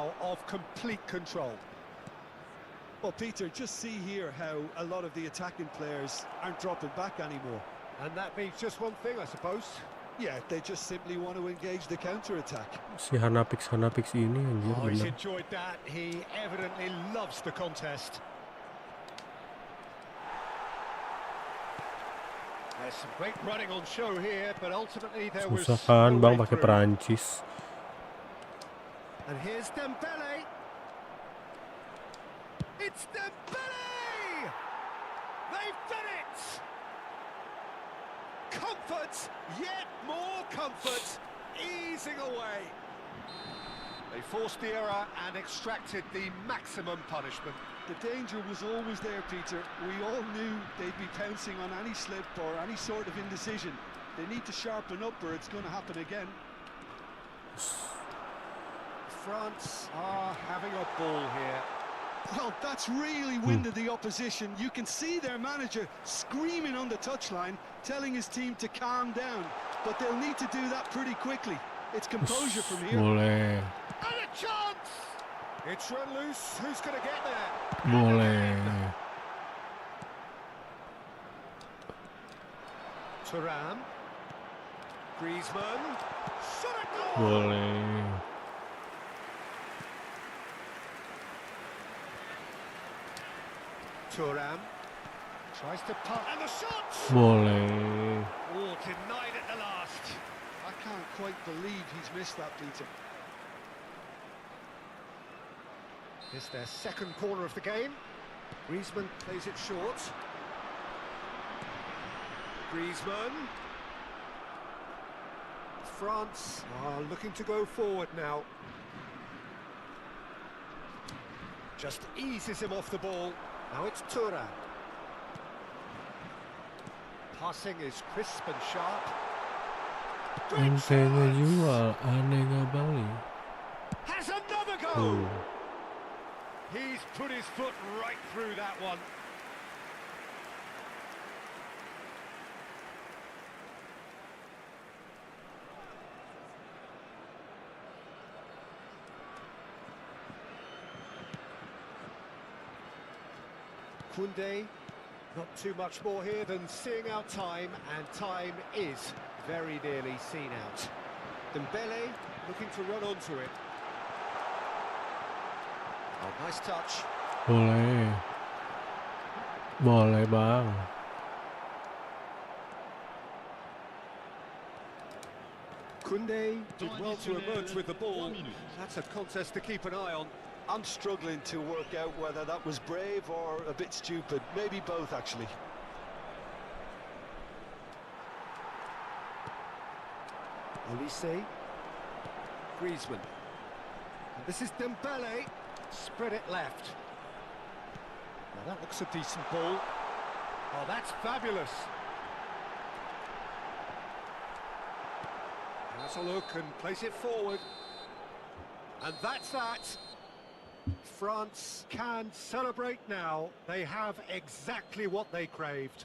Speaker 3: Well, Peter, just see here how a lot of the attacking players aren't dropping back anymore.
Speaker 2: And that means just one thing, I suppose.
Speaker 3: Yeah, they just simply want to engage the counter-attack.
Speaker 1: Si Hanapix ini anjir
Speaker 2: Oh, he's
Speaker 1: bener.
Speaker 2: enjoyed that. He evidently loves the contest. There's some great running on show here, but ultimately there was
Speaker 1: Susah kan bang pakai Perancis.
Speaker 2: And here's Dembele. It's Dembele! They've done it! Comfort, yet more comfort, easing away. They forced the error and extracted the maximum punishment.
Speaker 3: The danger was always there, Peter. We all knew they'd be pouncing on any slip or any sort of indecision. They need to sharpen up or it's going to happen again.
Speaker 2: France are having a ball here.
Speaker 3: Well, that's really winded the opposition. You can see their manager screaming on the touchline, telling his team to calm down. But they'll need to do that pretty quickly. It's composure from here.
Speaker 1: Boleh.
Speaker 2: And a chance! It's run loose. Who's going to get there?
Speaker 1: Boleh.
Speaker 2: Thuram. Griezmann. Shot at goal!
Speaker 1: Boleh.
Speaker 2: Thuram tries to punt, and the shot!
Speaker 1: Boleh.
Speaker 2: Oh, denied at the last.
Speaker 3: I can't quite believe he's missed that, Peter.
Speaker 2: It's their second corner of the game. Griezmann plays it short. Griezmann. France are looking to go forward now. Just eases him off the ball. Now it's Thuram. Passing is crisp and sharp. Great
Speaker 1: Entengah
Speaker 2: chance.
Speaker 1: jual, aneh nggak balik.
Speaker 2: Has another goal. He's put his foot right through that one. Koundé, not too much more here than seeing out time, and time is very nearly seen out. Dembele looking to run onto it. Oh, nice touch.
Speaker 1: Boleh. Boleh bang.
Speaker 2: Koundé did well to emerge with the ball. That's a contest to keep an eye on.
Speaker 3: I'm struggling to work out whether that was brave or a bit stupid. Maybe both, actually.
Speaker 2: Olise. Griezmann. And this is Dembele. Spread it left. Now that looks a decent ball. Oh, that's fabulous. Has a look and place it forward. And that's that. France can celebrate now. They have exactly what they craved.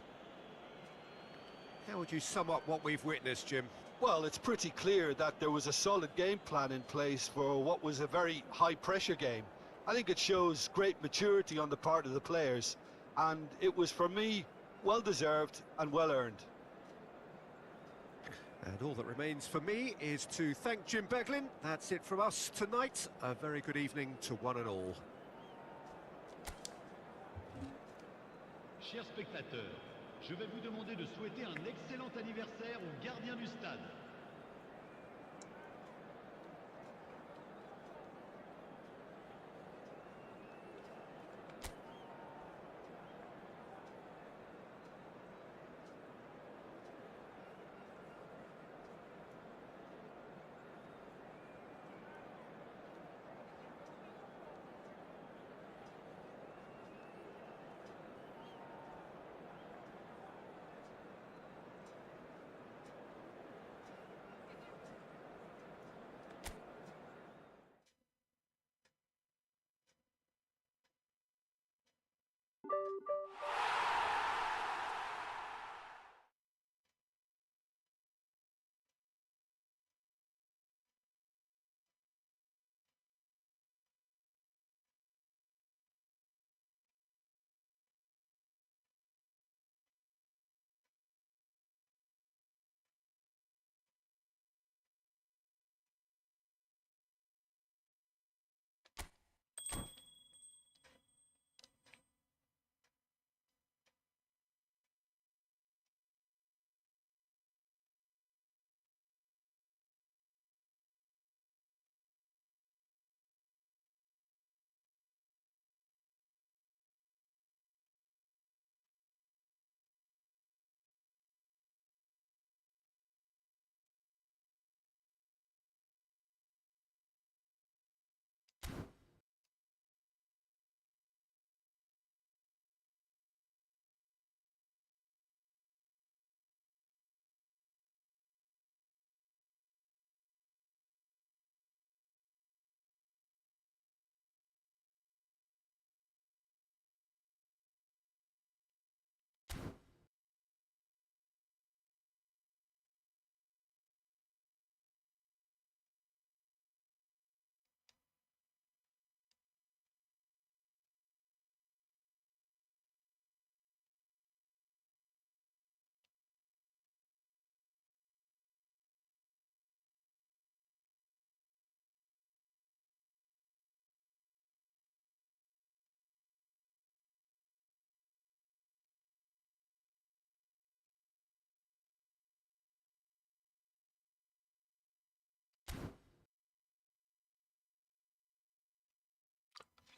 Speaker 2: How would you sum up what we've witnessed, Jim?
Speaker 3: Well, it's pretty clear that there was a solid game plan in place for what was a very high-pressure game. I think it shows great maturity on the part of the players, and it was, for me, well-deserved and well-earned.
Speaker 2: And all that remains for me is to thank Jim Beglin. That's it from us tonight. A very good evening to one and all.
Speaker 6: Chers spectateurs, je vais vous demander de souhaiter un excellent anniversaire au gardien du stade.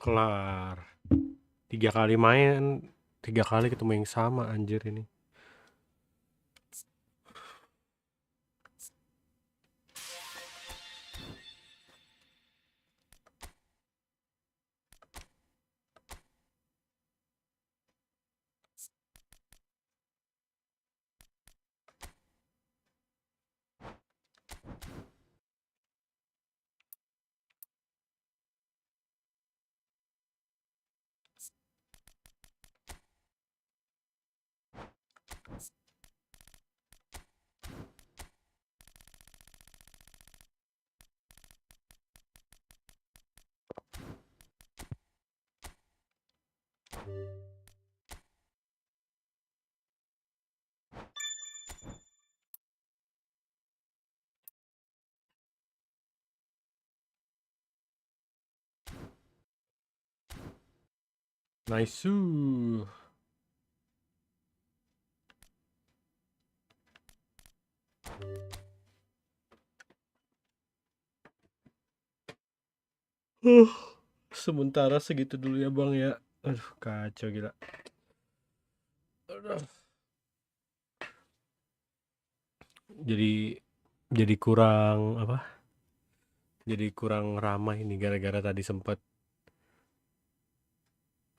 Speaker 1: Kelar. 3 kali main, 3 kali ketemu yang sama anjir ini. Nice. Sementara segitu dulu ya bang ya. Aduh kacau gila. Aduh. Jadi kurang apa? Jadi kurang ramai ini gara-gara tadi sempat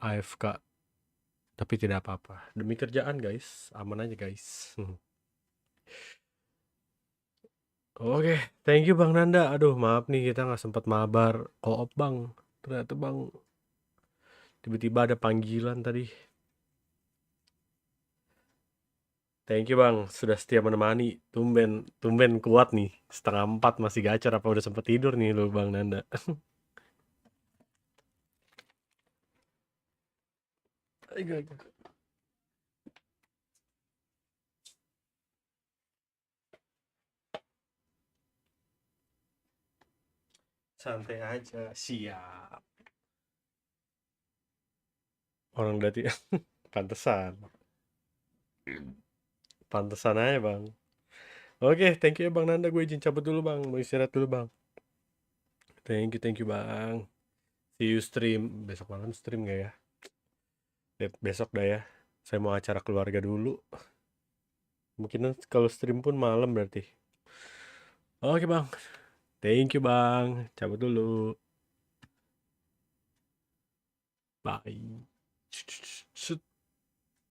Speaker 1: AFK. Tapi tidak apa-apa. Demi kerjaan guys, aman aja guys. Oke, thank you Bang Nanda. Aduh, maaf nih kita nggak sempat mabar koop Bang. Ternyata Bang tiba-tiba ada panggilan tadi. Thank you Bang, sudah setia menemani. Tumben kuat nih. 3:30 masih gacor, apa udah sempat tidur nih lu Bang Nanda? Ayo. Santai aja, siap. Orang berarti pantesan. Pantesan aja Bang. Oke, thank you ya Bang Nanda. Gue izin cabut dulu Bang. Mau istirahat dulu Bang. Thank you Bang. See you stream. Besok malam stream gak ya? Besok dah ya. Saya mau acara keluarga dulu. Mungkin kalau stream pun malam berarti. Oke Bang. Thank you Bang. Cabut dulu. Bye.